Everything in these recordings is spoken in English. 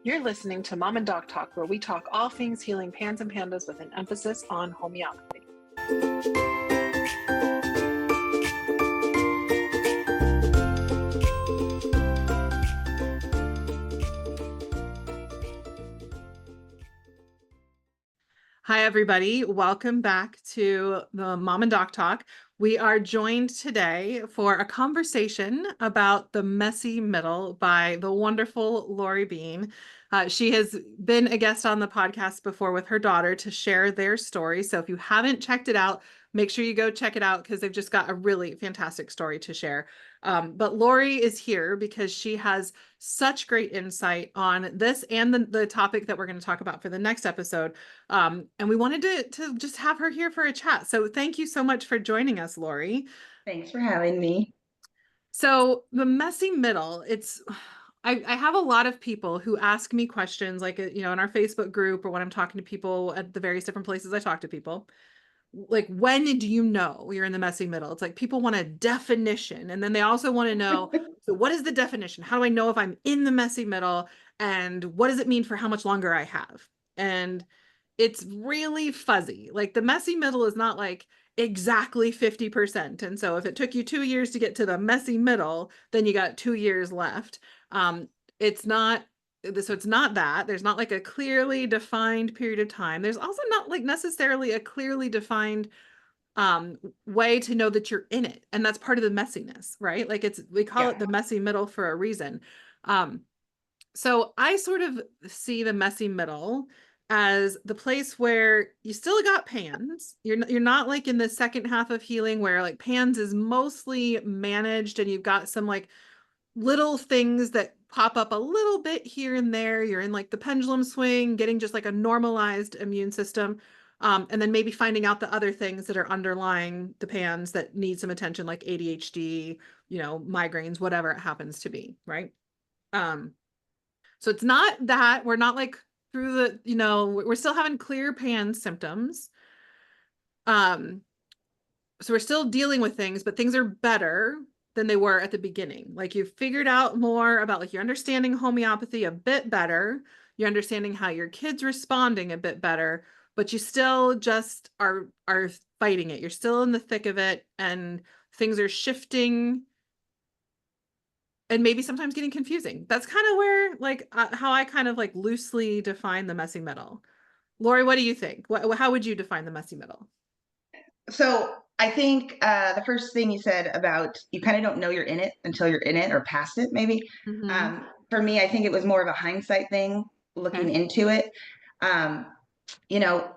You're listening to Mom and Doc Talk, where we talk all things healing pans and pandas with an emphasis on homeopathy. Hi, everybody. Welcome back to the Mom and Doc Talk. We are joined today for a conversation about the messy middle by the wonderful Lori Bean. She has been a guest on the podcast before with her daughter to share their story. So if you haven't checked it out, make sure you go check it out because they've just got a really fantastic story to share. But Lori is here because she has such great insight on this and the topic that we're going to talk about for the next episode. And we wanted to just have her here for a chat. So thank you so much for joining us, Lori. Thanks for having me. So the messy middle, I have a lot of people who ask me questions like, in our Facebook group or when I'm talking to people at the various different places I talk to people, like, when do you know you're in the messy middle? It's like people want a definition. And then they also want to know, so what is the definition? How do I know if I'm in the messy middle? And what does it mean for how much longer I have? And it's really fuzzy. Like the messy middle is not like exactly 50%. And so if it took you 2 years to get to the messy middle, then you got 2 years left. It's not so it's not that there's not like a clearly defined period of time. There's also not like necessarily a clearly defined way to know that you're in it. And that's part of the messiness, right? Like we call it the messy middle for a reason. So I sort of see the messy middle as the place where you still got pans. You're not like in the second half of healing where like pans is mostly managed and you've got some like little things that pop up a little bit here and there. You're in like the pendulum swing, getting just like a normalized immune system. And then maybe finding out the other things that are underlying the pans that need some attention, like ADHD, migraines, whatever it happens to be, right? So it's not that we're not like through we're still having clear pan symptoms. So we're still dealing with things, but things are better than they were at the beginning. Like you've figured out more about like you're understanding homeopathy a bit better. You're understanding how your kid's responding a bit better, but you still just are fighting it. You're still in the thick of it and things are shifting and maybe sometimes getting confusing. That's kind of where like how I kind of like loosely define the messy middle. Lori, what do you think? How would you define the messy middle? So I think the first thing you said about you kind of don't know you're in it until you're in it or past it, maybe. Mm-hmm. For me, I think it was more of a hindsight thing looking Okay. into it. Um, you know,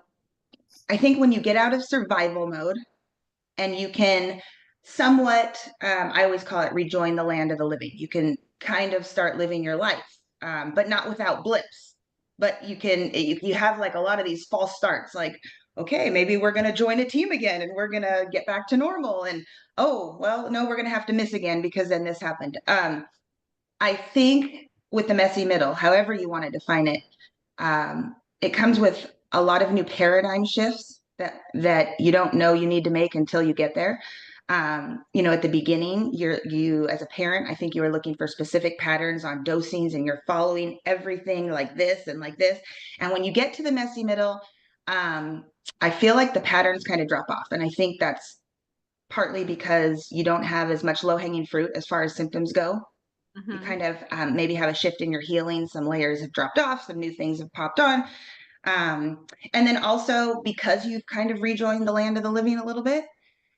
I think when you get out of survival mode and you can somewhat, I always call it rejoin the land of the living. You can kind of start living your life, but not without blips. But you have like a lot of these false starts, like, okay, maybe we're going to join a team again and we're going to get back to normal. And oh, well, no, we're going to have to miss again because then this happened. I think with the messy middle, however you want to define it, it comes with a lot of new paradigm shifts that you don't know you need to make until you get there. At the beginning, you as a parent, I think you were looking for specific patterns on dosings, and you're following everything like this and like this. And when you get to the messy middle, I feel like the patterns kind of drop off, and I think that's partly because you don't have as much low hanging fruit as far as symptoms go. You Mm-hmm. kind of maybe have a shift in your healing. Some layers have dropped off, some new things have popped on. And then also because you've kind of rejoined the land of the living a little bit,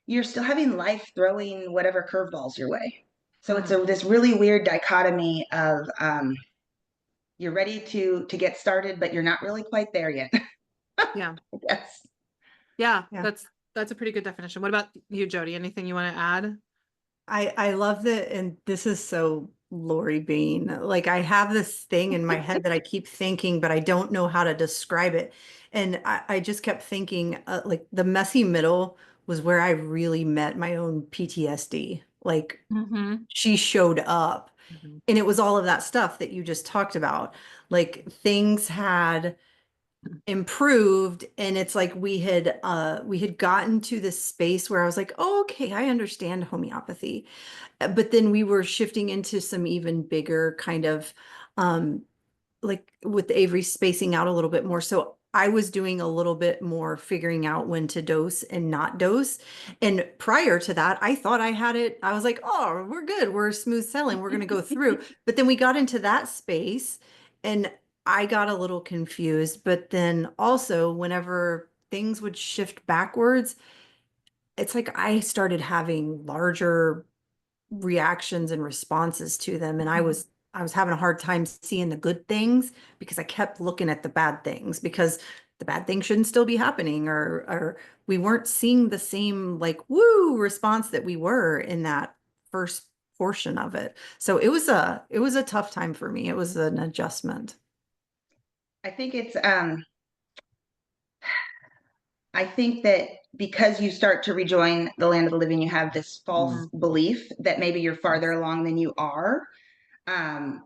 you're still having life throwing whatever curveballs your way. So it's this really weird dichotomy of you're ready to get started, but you're not really quite there yet. Yeah. Yes. Yeah, Yeah. that's a pretty good definition. What about you, Jody? Anything you want to add? I love that, and this is so Lori Bean. Like I have this thing in my head that I keep thinking, but I don't know how to describe it. And I just kept thinking, like the messy middle was where I really met my own PTSD. Like Mm-hmm. she showed up, Mm-hmm. and it was all of that stuff that you just talked about. Like things had improved, and it's like we had gotten to this space where I was like, oh, okay, I understand homeopathy. But then we were shifting into some even bigger kind of like with Avery spacing out a little bit more. So I was doing a little bit more figuring out when to dose and not dose. And prior to that, I thought I had it. I was like, oh, we're good. We're smooth sailing. We're going to go through. But then we got into that space and I got a little confused. But then also, whenever things would shift backwards, it's like I started having larger reactions and responses to them, and I was having a hard time seeing the good things because I kept looking at the bad things, because the bad things shouldn't still be happening, or we weren't seeing the same like woo response that we were in that first portion of it. So it was a tough time for me. It was an adjustment. I think it's I think that because you start to rejoin the land of the living, you have this false Mhm. belief that maybe you're farther along than you are. Um,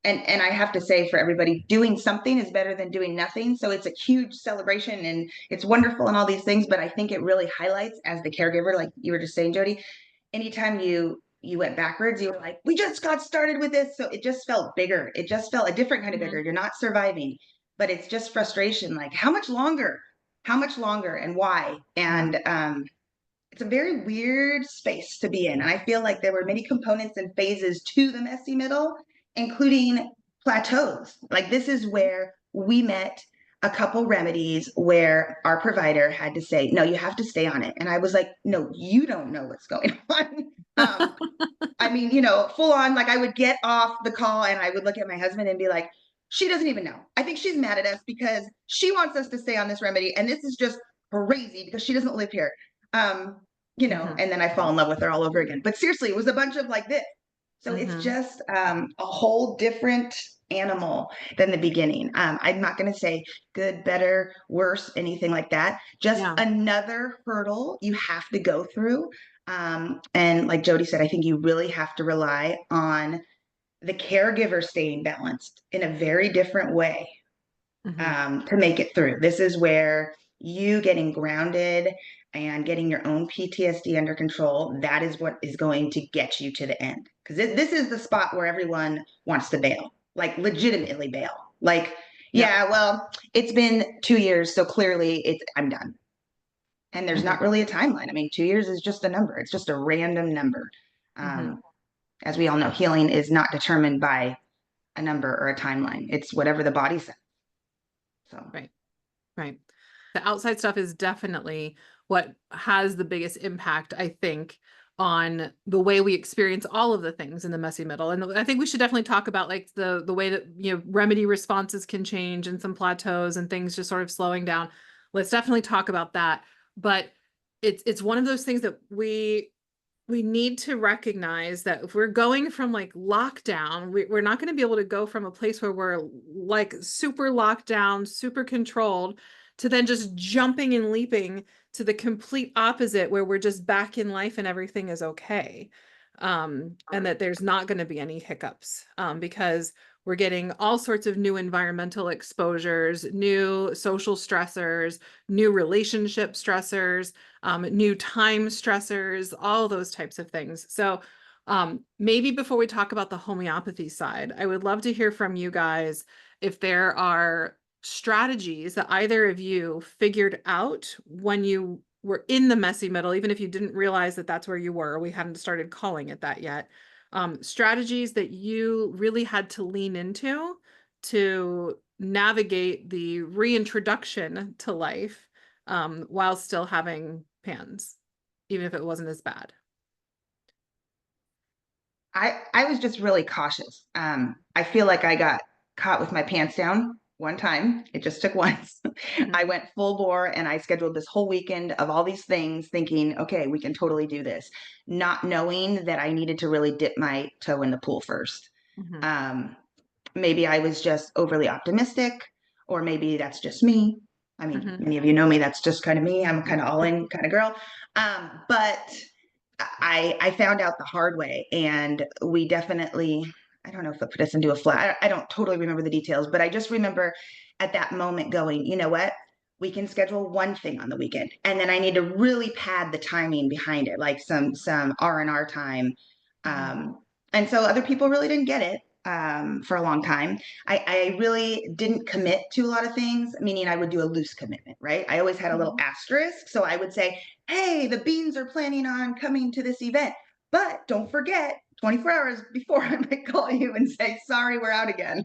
and I have to say, for everybody, doing something is better than doing nothing. So it's a huge celebration and it's wonderful and all these things. But I think it really highlights, as the caregiver, like you were just saying, Jody, anytime you went backwards, you were like, we just got started with this. So it just felt bigger. It just felt a different kind of bigger. Mhm. You're not surviving, but it's just frustration. Like, how much longer? How much longer and why? Yeah. And it's a very weird space to be in. And I feel like there were many components and phases to the messy middle, including plateaus. Like, this is where we met a couple remedies where our provider had to say, no, you have to stay on it. And I was like, no, you don't know what's going on. I mean, full on, like I would get off the call and I would look at my husband and be like, she doesn't even know. I think she's mad at us because she wants us to stay on this remedy. And this is just crazy because she doesn't live here. Um, Mhm. and then I fall in love with her all over again. But seriously, it was a bunch of like this. So it's Mhm. just a whole different animal than the beginning. I'm not going to say good, better, worse, anything like that. Just Yeah. another hurdle you have to go through. And like Jody said, I think you really have to rely on the caregiver staying balanced in a very different way Mhm. to make it through. This is where you getting grounded and getting your own PTSD under control, that is what is going to get you to the end. Because this is the spot where everyone wants to bail, like legitimately bail. Like, Yep. yeah, well, it's been 2 years, so clearly I'm done. And there's Mhm. not really a timeline. I mean, 2 years is just a number. It's just a random number. Mhm. Um, as we all know, healing is not determined by a number or a timeline. It's whatever the body says. So Right. Right. The outside stuff is definitely what has the biggest impact, I think, on the way we experience all of the things in the messy middle. And I think we should definitely talk about like the way that, remedy responses can change and some plateaus and things just sort of slowing down. Let's definitely talk about that. But it's one of those things that we need to recognize that if we're going from like lockdown, we're not going to be able to go from a place where we're like super locked down, super controlled, to then just jumping and leaping to the complete opposite where we're just back in life and everything is okay. And that there's not going to be any hiccups, because we're getting all sorts of new environmental exposures, new social stressors, new relationship stressors, new time stressors, all those types of things. So maybe before we talk about the homeopathy side, I would love to hear from you guys if there are strategies that either of you figured out when you were in the messy middle, even if you didn't realize that that's where you were. We hadn't started calling it that yet. Strategies that you really had to lean into to navigate the reintroduction to life, while still having pans, even if it wasn't as bad. I was just really cautious. I feel like I got caught with my pants down one time. It just took once. I Mhm. went full bore and I scheduled this whole weekend of all these things, thinking, okay, we can totally do this, not knowing that I needed to really dip my toe in the pool first. Mhm. Um, Maybe I was just overly optimistic, or maybe that's just me. I mean, Mhm. many of you know me, that's just kind of me. I'm a kind of all in kind of girl. But I found out the hard way, and we definitely, I don't know if it put us into a flat. I don't totally remember the details, but I just remember at that moment going, you know what? We can schedule one thing on the weekend, and then I need to really pad the timing behind it, like some R&R time. Mhm. And so other people really didn't get it. for a long time. I really didn't commit to a lot of things, meaning I would do a loose commitment, right? I always had a little asterisk. So I would say, hey, the beans are planning on coming to this event, but don't forget 24 hours before I might call you and say, sorry, we're out again.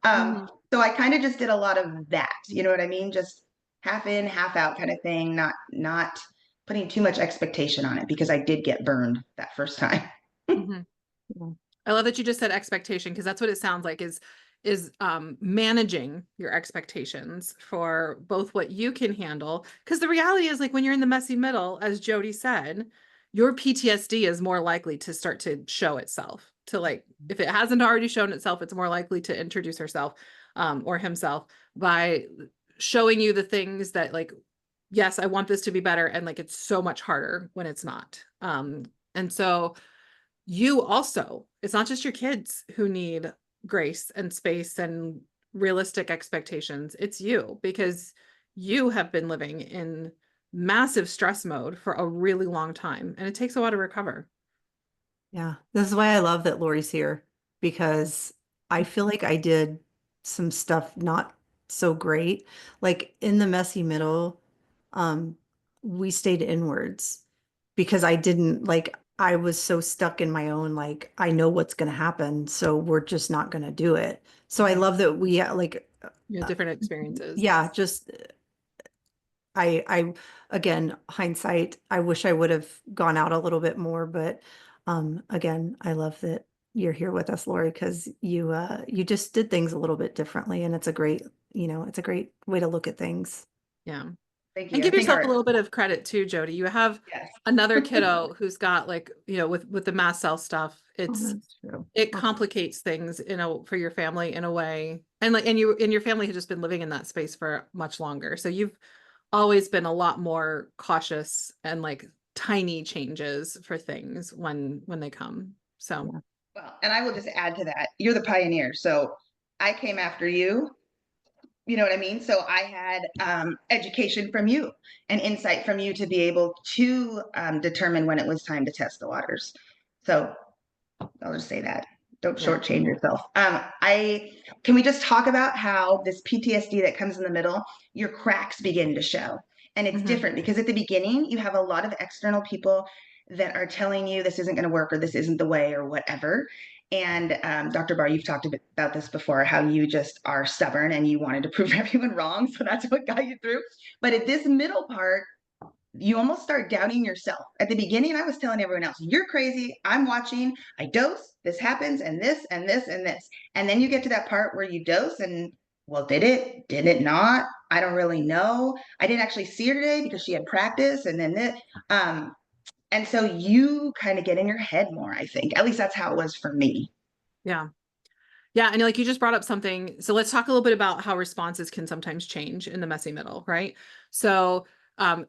Mhm. So I kind of just did a lot of that, you know what I mean? Just half in, half out kind of thing, not putting too much expectation on it because I did get burned that first time. Mhm. I love that you just said expectation because that's what it sounds like is managing your expectations for both what you can handle. Because the reality is like when you're in the messy middle, as Jody said, your PTSD is more likely to start to show itself. To like, if it hasn't already shown itself, it's more likely to introduce herself or himself by showing you the things that like, yes, I want this to be better. And like it's so much harder when it's not. And so you also, it's not just your kids who need grace and space and realistic expectations. It's you because you have been living in massive stress mode for a really long time and it takes a while to recover. Yeah, this is why I love that Lori's here because I feel like I did some stuff not so great. Like in the messy middle, um, we stayed inwards because I didn't like I was so stuck in my own like I know what's going to happen, so we're just not going to do it. So I love that we like You know, uh, different experiences. yeah, just I again, hindsight, I wish I would have gone out a little bit more, but again, I love that you're here with us, Lori, because you just did things a little bit differently and it's a great, it's a great way to look at things. Yeah. Thank And you. I give think yourself a our, little bit of credit too, Jody. You have yes. another kiddo who's got like, you know, with the mast cell stuff, Oh, that's true. it Oh, complicates things, you know, for your family in a way. And like, and your family has just been living in that space for much longer. So you've always been a lot more cautious and like tiny changes for things when they come. So yeah. Well, and I will just add to that. You're the pioneer. So I came after you. You know what I mean? So I had education from you and insight from you to be able to determine when it was time to test the waters. So I'll just say that. Don't yeah. shortchange yourself. I can we just talk about how this PTSD that comes in the middle, your cracks begin to show. And it's Mhm. different because at the beginning, you have a lot of external people that are telling you this isn't going to work or this isn't the way or whatever. And Dr. Barr, you've talked about this before, how you just are stubborn and you wanted to prove everyone wrong. So that's what got you through. But at this middle part, you almost start doubting yourself. At the beginning, I was telling everyone else, you're crazy. I'm watching. I dose. This happens, and this, and this, and this. And then you get to that part where you dose, and well, did it? Did it not? I don't really know. I didn't actually see her today because she had practice, and then this. Um, and so you kind of get in your head more, I think. At least that's how it was for me. Yeah. Yeah, and like you just brought up something. So let's talk a little bit about how responses can sometimes change in the messy middle, right? So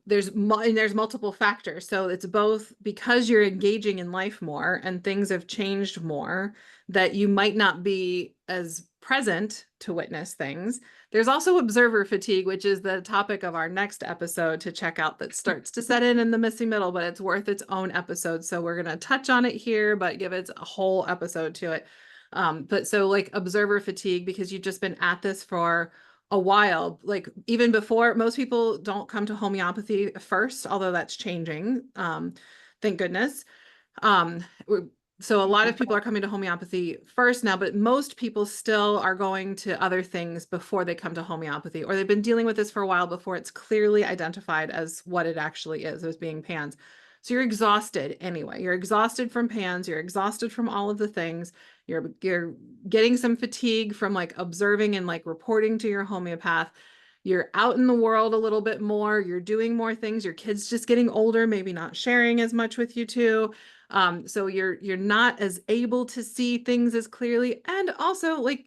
there's multiple factors. So it's both because you're engaging in life more and things have changed more that you might not be as present to witness things. There's also observer fatigue, which is the topic of our next episode to check out that starts to set in the messy middle, but it's worth its own episode. So we're going to touch on it here, but give it a whole episode to it. But so like observer fatigue, because you've just been at this for a while, like even before most people don't come to homeopathy first, although that's changing. Thank goodness. Um, so a lot of people are coming to homeopathy first now, but most people still are going to other things before they come to homeopathy, or they've been dealing with this for a while before it's clearly identified as what it actually is, as being PANS. So you're exhausted anyway. You're exhausted from PANS. You're exhausted from all of the things. You're getting some fatigue from like observing and like reporting to your homeopath. You're out in the world a little bit more. You're doing more things. Your kid's just getting older, maybe not sharing as much with you too. So you're not as able to see things as clearly. And also like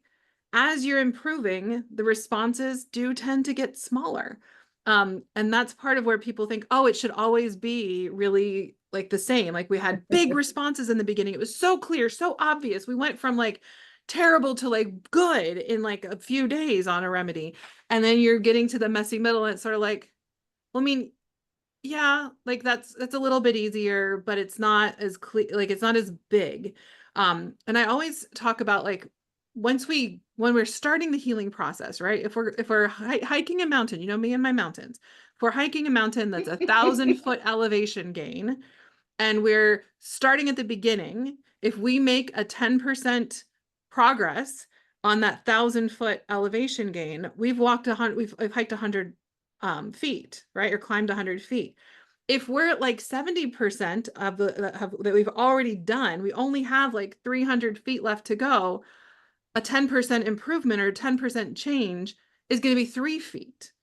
as you're improving, the responses do tend to get smaller. And that's part of where people think, oh, it should always be really like the same. Like we had big responses in the beginning. It was so clear, so obvious. We went from like terrible to like good in like a few days on a remedy. And then you're getting to the messy middle and it's sort of like, well, I mean, yeah, like that's a little bit easier, but it's not as clear, like it's not as big. And I always talk about like when we're starting the healing process, right? If we're hiking a mountain, you know me and my mountains. If we're hiking a mountain that's 1,000 foot elevation gain, and we're starting at the beginning, if we make a 10% progress on that 1,000 foot elevation gain, we've walked 100, we've hiked 100 feet, right? Or climbed 100 feet. If we're at like 70% of that we've already done, we only have like 300 feet left to go. A 10% improvement or 10% change is going to be 3 feet,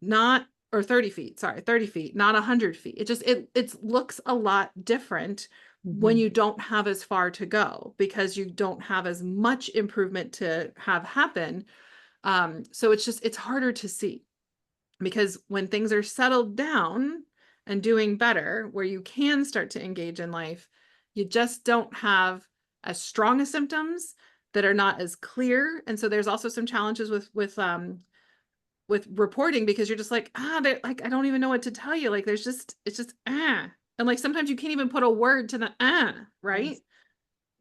not, or 30 feet, sorry, 30 feet, not 100 feet. It looks a lot different when you don't have as far to go because you don't have as much improvement to have happen. So it's harder to see because when things are settled down and doing better, where you can start to engage in life, you just don't have as strong as symptoms that are not as clear. And so there's also some challenges with reporting because you're just like, like, I don't even know what to tell you. Like, it's just, and like, sometimes you can't even put a word to the, right?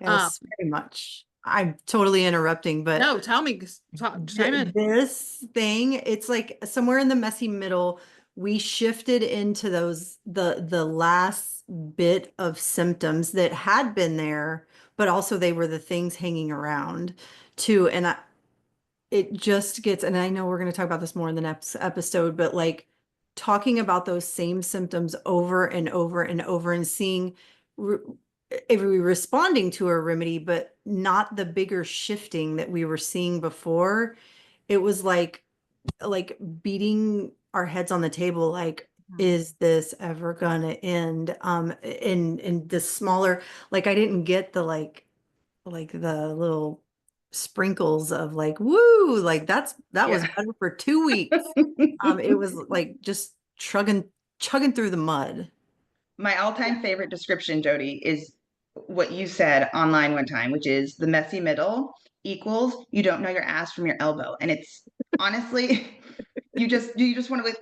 Yes, very much. I'm totally interrupting, but No, tell me, chime in. this thing, it's like somewhere in the messy middle, we shifted into the last bit of symptoms that had been there, but also they were the things hanging around too. And it just gets, and I know we're going to talk about this more in the next episode, but like talking about those same symptoms over and over and over and seeing every responding to a remedy, but not the bigger shifting that we were seeing before. It was like beating our heads on the table, like, is this ever gonna end? In the smaller, like I didn't get the like the little sprinkles of like, woo, like that was Yeah. better for 2 weeks. It was like just chugging through the mud. My all-time favorite description, Jody, is what you said online one time, which is the messy middle equals you don't know your ass from your elbow. And it's honestly, you just want to like,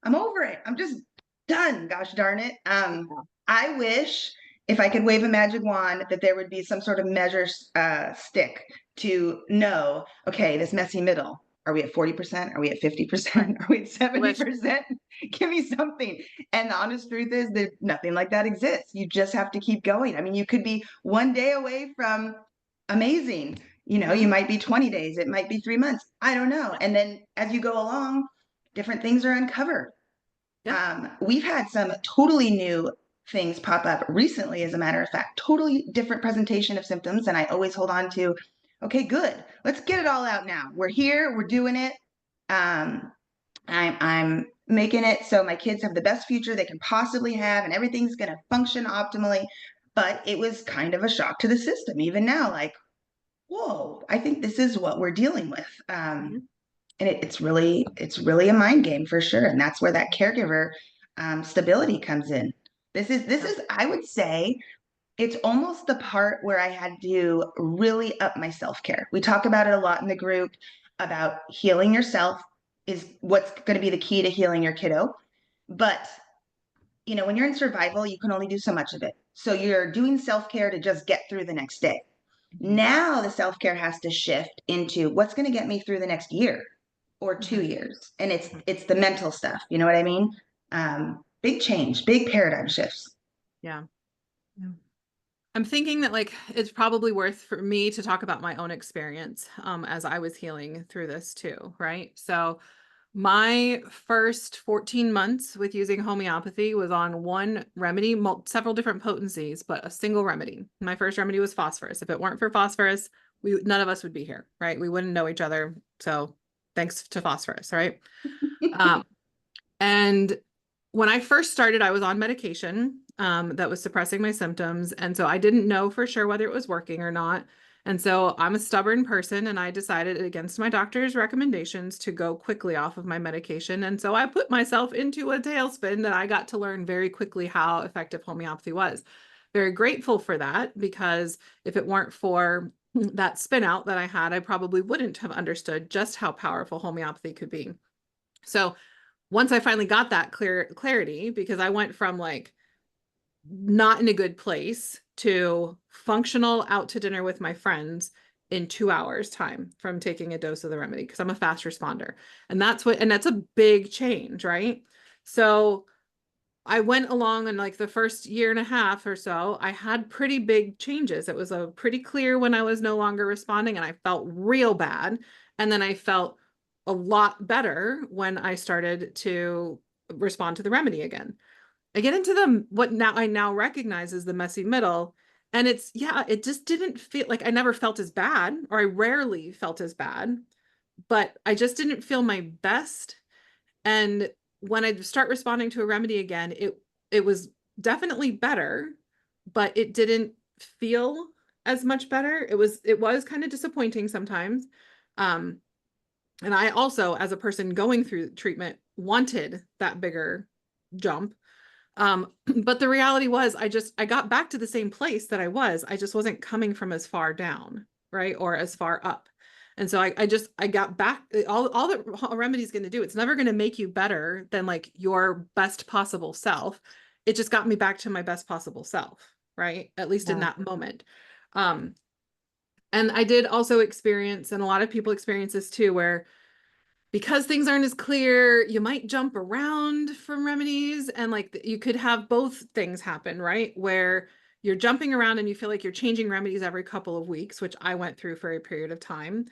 I'm over it. I'm just done. Gosh darn it. I wish if I could wave a magic wand that there would be some sort of measure stick to know, okay, this messy middle. Are we at 40%? Are we at 50%? Are we at 70%? Give me something. And the honest truth is that nothing like that exists. You just have to keep going. I mean, you could be one day away from amazing. You might be 20 days, it might be 3 months. I don't know. And then as you go along, different things are uncovered. We've had some totally new things pop up recently, as a matter of fact, totally different presentation of symptoms. And I always hold on to, okay, good. Let's get it all out now. We're here, we're doing it. I'm making it so my kids have the best future they can possibly have, and everything's going to function optimally. But it was kind of a shock to the system, even now, like, whoa, I think this is what we're dealing with. And it's really a mind game for sure. And that's where that caregiver stability comes in. This is, I would say, it's almost the part where I had to really up my self-care. We talk about it a lot in the group about healing yourself is what's going to be the key to healing your kiddo. But, when you're in survival, you can only do so much of it. So you're doing self-care to just get through the next day. Now the self-care has to shift into what's going to get me through the next year or 2 years. And it's the mental stuff. You know what I mean? Big change, big paradigm shifts. Yeah. I'm thinking that like it's probably worth for me to talk about my own experience as I was healing through this too, right? So my first 14 months with using homeopathy was on one remedy, several different potencies, but a single remedy. My first remedy was phosphorus. If it weren't for phosphorus, none of us would be here, right? We wouldn't know each other. So thanks to phosphorus, right? And when I first started, I was on medication that was suppressing my symptoms. And so I didn't know for sure whether it was working or not. And so I'm a stubborn person and I decided against my doctor's recommendations to go quickly off of my medication. And so I put myself into a tailspin that I got to learn very quickly how effective homeopathy was. Very grateful for that because if it weren't for that spin out that I had, I probably wouldn't have understood just how powerful homeopathy could be. So once I finally got that clarity, because I went from like not in a good place to functional out to dinner with my friends in 2 hours time from taking a dose of the remedy, because I'm a fast responder. And that's a big change, right? So I went along, and like the first year and a half or so, I had pretty big changes. It was a pretty clear when I was no longer responding, and I felt real bad. And then I felt a lot better when I started to respond to the remedy again. I get into what now I now recognize as the messy middle. And it just didn't feel like, I never felt as bad, or I rarely felt as bad, but I just didn't feel my best. And when I start responding to a remedy again, it was definitely better, but it didn't feel as much better. It was kind of disappointing sometimes. Um, and I also, as a person going through treatment, wanted that bigger jump. But the reality was I got back to the same place that I was. I just wasn't coming from as far down, right? Or as far up. And so I got back. All that remedy is going to do, it's never going to make you better than like your best possible self. It just got me back to my best possible self, right? At least in Yeah. that moment. Um, and I did also experience, and a lot of people experience this too, where because things aren't as clear, you might jump around from remedies, and like you could have both things happen, right? Where you're jumping around and you feel like you're changing remedies every couple of weeks, which I went through for a period of time.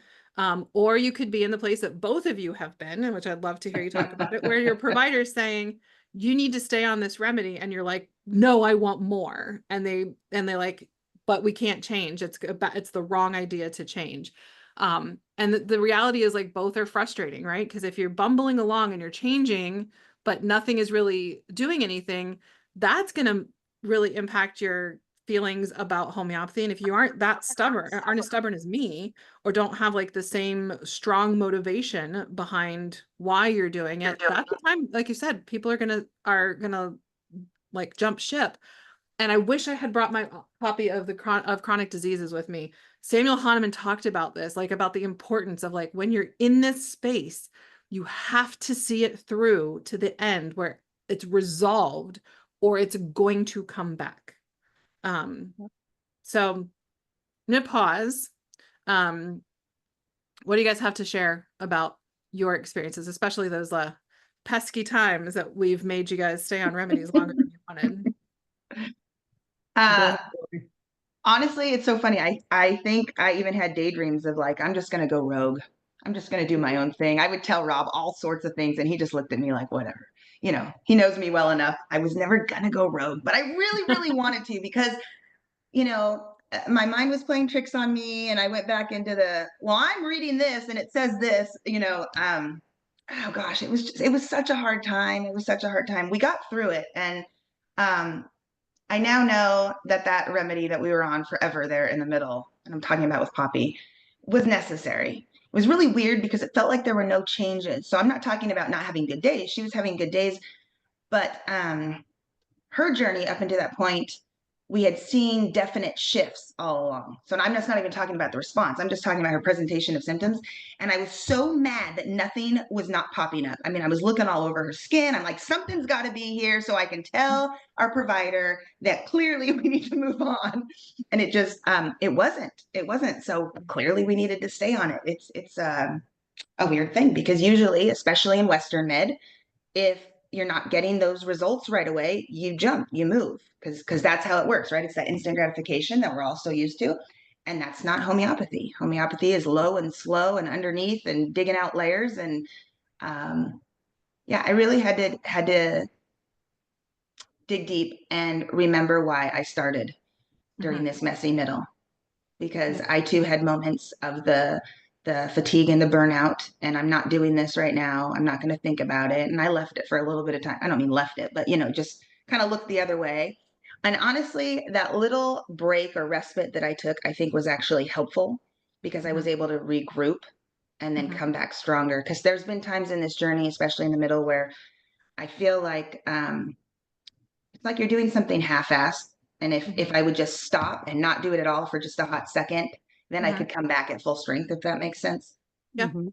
Or you could be in the place that both of you have been, and which I'd love to hear you talk about it, where your provider's saying, you need to stay on this remedy, and you're like, no, I want more. And they like, but we can't change. It's the wrong idea to change. And the reality is like both are frustrating, right? Because if you're bumbling along and you're changing, but nothing is really doing anything, that's going to really impact your feelings about homeopathy. And if you aren't as stubborn as me, or don't have like the same strong motivation behind why you're doing it, that's the time, like you said, people are gonna like jump ship. And I wish I had brought my copy of of Chronic Diseases with me. Samuel Hahnemann talked about this, like about the importance of like when you're in this space, you have to see it through to the end where it's resolved, or it's going to come back. So I'm gonna pause. Um, what do you guys have to share about your experiences, especially those pesky times that we've made you guys stay on remedies longer than you wanted? Go Uh, ahead, Lori. Honestly, it's so funny. I think I even had daydreams of like, I'm just gonna go rogue. I'm just gonna do my own thing. I would tell Rob all sorts of things, and he just looked at me like, whatever. You know, he knows me well enough. I was never gonna go rogue, but I really, really wanted to because, my mind was playing tricks on me, and I went back into well, I'm reading this and it says this, oh gosh, it was such a hard time. It was such a hard time. We got through it, and um I now know that that remedy that we were on forever there in the middle, and I'm talking about with Poppy, was necessary. It was really weird because it felt like there were no changes. So I'm not talking about not having good days. She was having good days, but her journey up until that point, we had seen definite shifts all along. So I'm just not even talking about the response. I'm just talking about her presentation of symptoms. And I was so mad that nothing was not popping up. I mean, I was looking all over her skin. I'm like, something's got to be here so I can tell our provider that clearly we need to move on. And it just, it wasn't. It wasn't. So clearly we needed to stay on it. It's a weird thing because usually, especially in Western med, if you're not getting those results right away, you jump, you move, because that's how it works, right? It's that instant gratification that we're all so used to. And that's not homeopathy. Homeopathy is low and slow and underneath and digging out layers. And yeah, I really had to dig deep and remember why I started during this messy middle, because I too had moments of the fatigue and the burnout, and I'm not doing this right now. I'm not going to think about it. And I left it for a little bit of time. I don't mean left it, but just kind of looked the other way. And honestly, that little break or respite that I took, I think was actually helpful because I was able to regroup and then come back stronger. Because there's been times in this journey, especially in the middle, where I feel like it's like you're doing something half-assed. And if I would just stop and not do it at all for just a hot second, then I could come back at full strength, if that makes sense. Yeah. Mhm.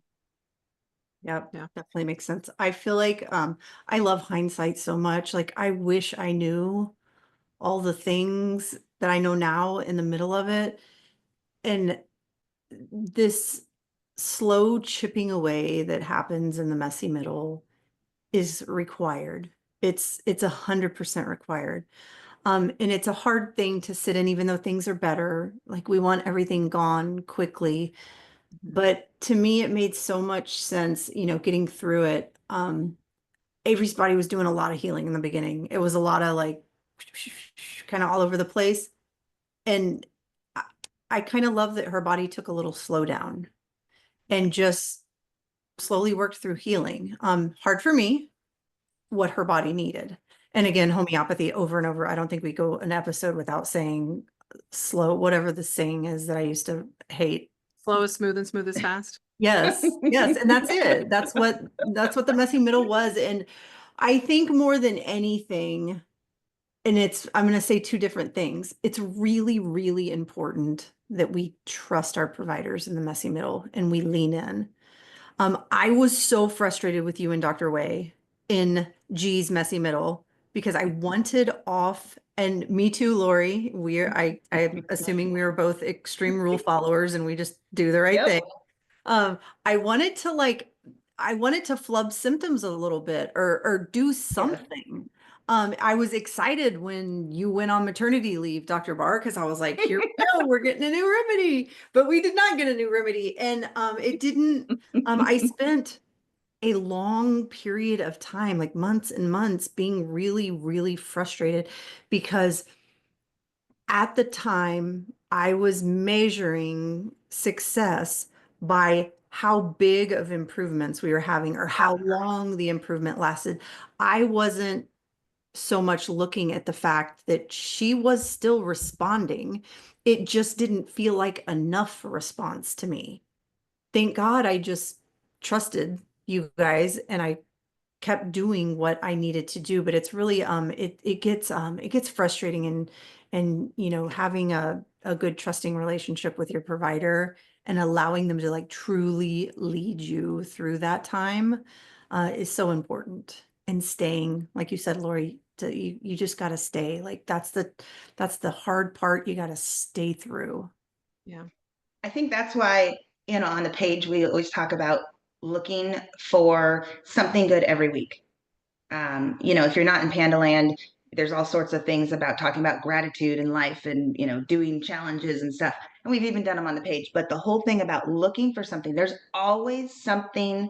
Yep, Yeah. definitely makes sense. I feel like I love hindsight so much. Like I wish I knew all the things that I know now in the middle of it. And this slow chipping away that happens in the messy middle is required. It's 100% required. And it's a hard thing to sit in, even though things are better. Like we want everything gone quickly. But to me, it made so much sense, getting through it. Avery's body was doing a lot of healing in the beginning. It was a lot of like kind of all over the place. And I kind of love that her body took a little slow down and just slowly worked through healing. Hard for me, what her body needed. And again, homeopathy over and over. I don't think we go an episode without saying slow, whatever the saying is that I used to hate. Slow is smooth and smooth is fast. Yes, yes, and that's it. That's what the messy middle was. And I think more than anything, and I'm going to say two different things. It's really, really important that we trust our providers in the messy middle and we lean in. I was so frustrated with you and Dr. Way in G's messy middle because I wanted off, and me too, Lori. I'm assuming we were both extreme rule followers and we just do the right Yep. thing. I wanted to flub symptoms a little bit or do something. I was excited when you went on maternity leave, Dr. Barr, because I was like, here we go, we're getting a new remedy. But we did not get a new remedy. And it didn't, I spent a long period of time, like months and months, being really, really frustrated because at the time I was measuring success by how big of improvements we were having or how long the improvement lasted. I wasn't so much looking at the fact that she was still responding. It just didn't feel like enough response to me. Thank God I just trusted you guys and I kept doing what I needed to do. But it's really it gets frustrating, and having a good trusting relationship with your provider and allowing them to like truly lead you through that time is so important. And staying, like you said, Lori, you just got to stay. Like that's the hard part. You got to stay through. Yeah. I think that's why, on the page, we always talk about looking for something good every week. If you're not in Panda Land, there's all sorts of things about talking about gratitude in life and, doing challenges and stuff. And we've even done them on the page. But the whole thing about looking for something, there's always something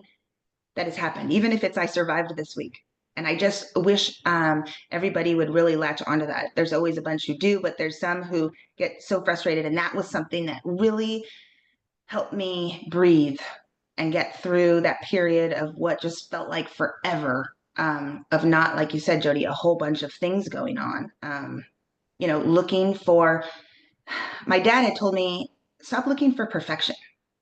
that has happened, even if it's I survived this week. And I just wish everybody would really latch onto that. There's always a bunch who do, but there's some who get so frustrated. And that was something that really helped me breathe and get through that period of what just felt like forever, of not, like you said, Jody, a whole bunch of things going on. Looking for, my dad had told me, stop looking for perfection.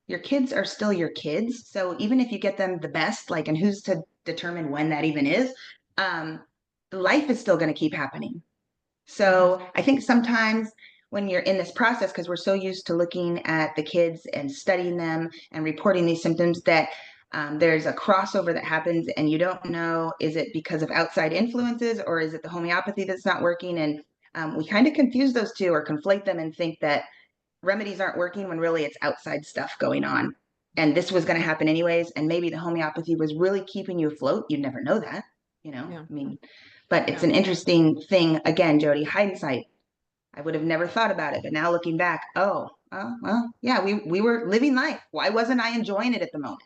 Your kids are still your kids. So even if you get them the best, like, and who's to determine when that even is, um, life is still going to keep happening. So I think sometimes when you're in this process, because we're so used to looking at the kids and studying them and reporting these symptoms, that there's a crossover that happens and you don't know, is it because of outside influences or is it the homeopathy that's not working? And we kind of confuse those two or conflate them and think that remedies aren't working when really it's outside stuff going on. And this was going to happen anyways. And maybe the homeopathy was really keeping you afloat. You'd never know that, Yeah. I mean, but it's Yeah. an interesting thing. Again, Jody, hindsight. I would have never thought about it. But now looking back, well, yeah, we were living life. Why wasn't I enjoying it at the moment?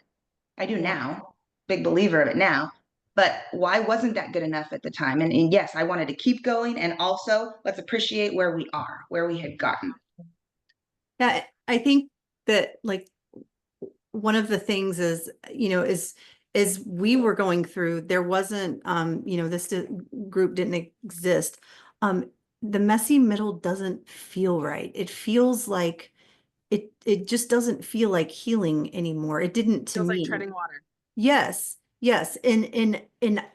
I do Yeah. now, big believer of it now. But why wasn't that good enough at the time? And yes, I wanted to keep going. And also, let's appreciate where we are, where we had gotten. Yeah, I think that like one of the things is, is we were going through, there wasn't, this group didn't exist. The messy middle doesn't feel right. It feels like it just doesn't feel like healing anymore. It didn't to Feels like me. treading water. Yes, yes. And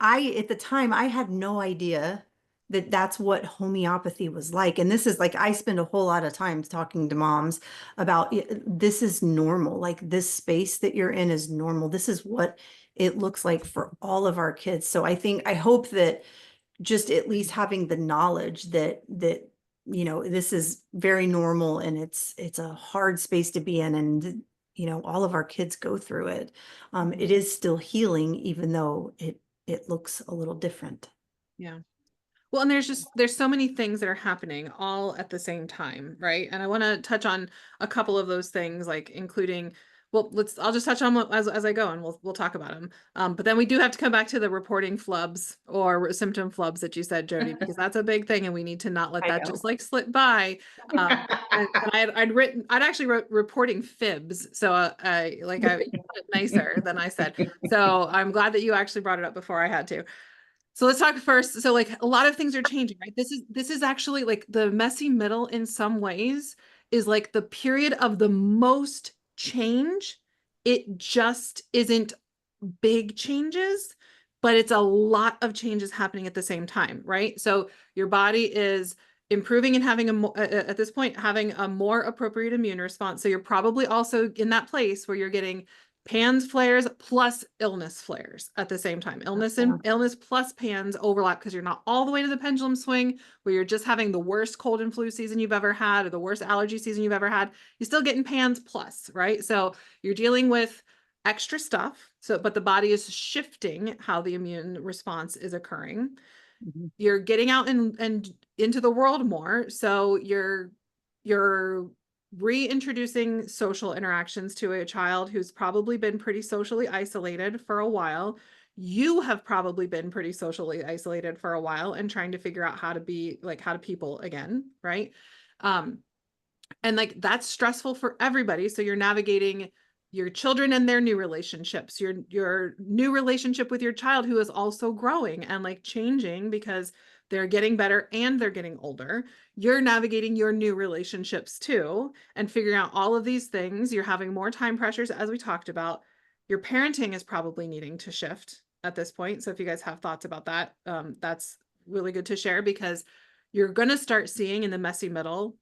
I, at the time, I had no idea that that's what homeopathy was like. And this is like, I spend a whole lot of time talking to moms about this is normal. Like this space that you're in is normal. This is what it looks like for all of our kids. So I hope that just at least having the knowledge that this is very normal, and it's a hard space to be in, and all of our kids go through it. It is still healing, even though it looks a little different. Yeah. Well, and there's so many things that are happening all at the same time, right? And I want to touch on a couple of those things, like including, well, I'll just touch on them as I go, and we'll talk about them. But then we do have to come back to the reporting flubs or symptom flubs that you said, Jody, because that's a big thing, and we need to not let I that know. just like slip by. And I'd actually wrote reporting fibs, so I put it nicer than I said. So I'm glad that you actually brought it up before I had to. So let's talk first. So like a lot of things are changing, right? This is actually like the messy middle in some ways is like the period of the most change. It just isn't big changes, but it's a lot of changes happening at the same time, right? So your body is improving and having at this point having a more appropriate immune response. So you're probably also in that place where you're getting PANS flares plus illness flares at the same time. Illness and illness plus PANS overlap because you're not all the way to the pendulum swing where you're just having the worst cold and flu season you've ever had or the worst allergy season you've ever had. You're still getting PANS plus, right? So you're dealing with extra stuff. So, but the body is shifting how the immune response is occurring. You're getting out and into the world more. So you're reintroducing social interactions to a child who's probably been pretty socially isolated for a while. You have probably been pretty socially isolated for a while and trying to figure out how to be like how to people again, right? And like that's stressful for everybody. So you're navigating your children and their new relationships, your new relationship with your child who is also growing and like changing because they're getting better and they're getting older. You're navigating your new relationships too and figuring out all of these things. You're having more time pressures, as we talked about. Your parenting is probably needing to shift at this point. So if you guys have thoughts about that, that's really good to share because you're going to start seeing in the messy middle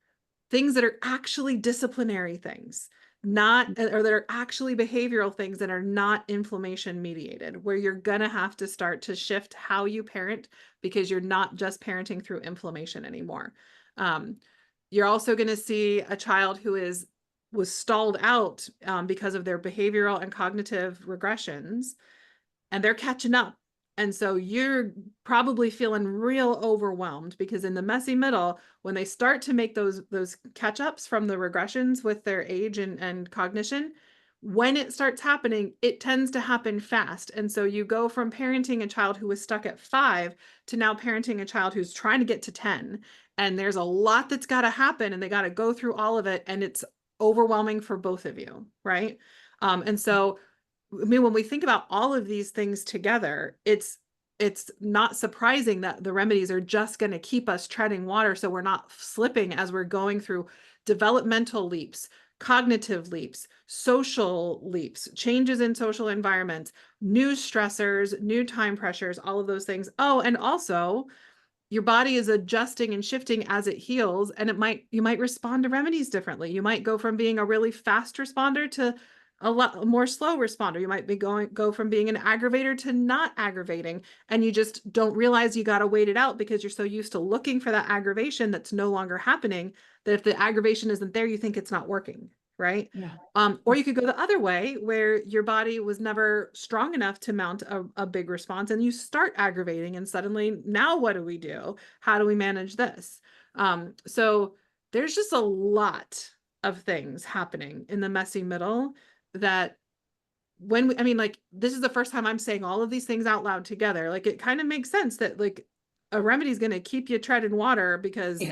things that are actually disciplinary things, not, or that are actually behavioral things that are not inflammation mediated, where you're going to have to start to shift how you parent because you're not just parenting through inflammation anymore. You're also going to see a child who was stalled out because of their behavioral and cognitive regressions, and they're catching up. And so you're probably feeling real overwhelmed because in the messy middle, when they start to make those catch ups from the regressions with their age and cognition, when it starts happening, it tends to happen fast. And so you go from parenting a child who was stuck at 5 to now parenting a child who's trying to get to 10. And there's a lot that's got to happen and they got to go through all of it. And it's overwhelming for both of you, right? And so I mean, when we think about all of these things together, it's not surprising that the remedies are just going to keep us treading water so we're not slipping as we're going through developmental leaps, cognitive leaps, social leaps, changes in social environments, new stressors, new time pressures, all of those things. Oh, and also your body is adjusting and shifting as it heals, and you might respond to remedies differently. You might go from being a really fast responder to a lot more slow responder. You might go from being an aggravator to not aggravating, and you just don't realize you got to wait it out because you're so used to looking for that aggravation that's no longer happening, that if the aggravation isn't there, you think it's not working, right? Yeah. Or you could go the other way where your body was never strong enough to mount a big response and you start aggravating and suddenly now what do we do? How do we manage this? So there's just a lot of things happening in the messy middle that I mean, like, this is the first time I'm saying all of these things out loud together. Like, it kind of makes sense that like a remedy is going to keep you treading water because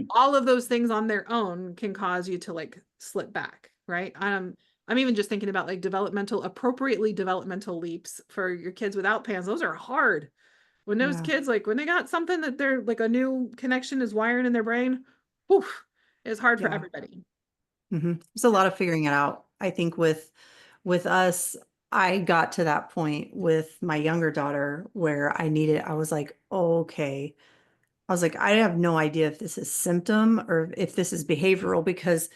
all of those things on their own can cause you to like slip back, right? I'm even just thinking about like appropriately developmental leaps for your kids without PANS. Those are hard. When those kids, like when they got something that they're like a new connection is wiring in their brain, whew, it's hard for everybody. There's a lot of figuring it out. I think with us, I got to that point with my younger daughter where I was like, oh, okay. I was like, I have no idea if this is symptom or if this is behavioral because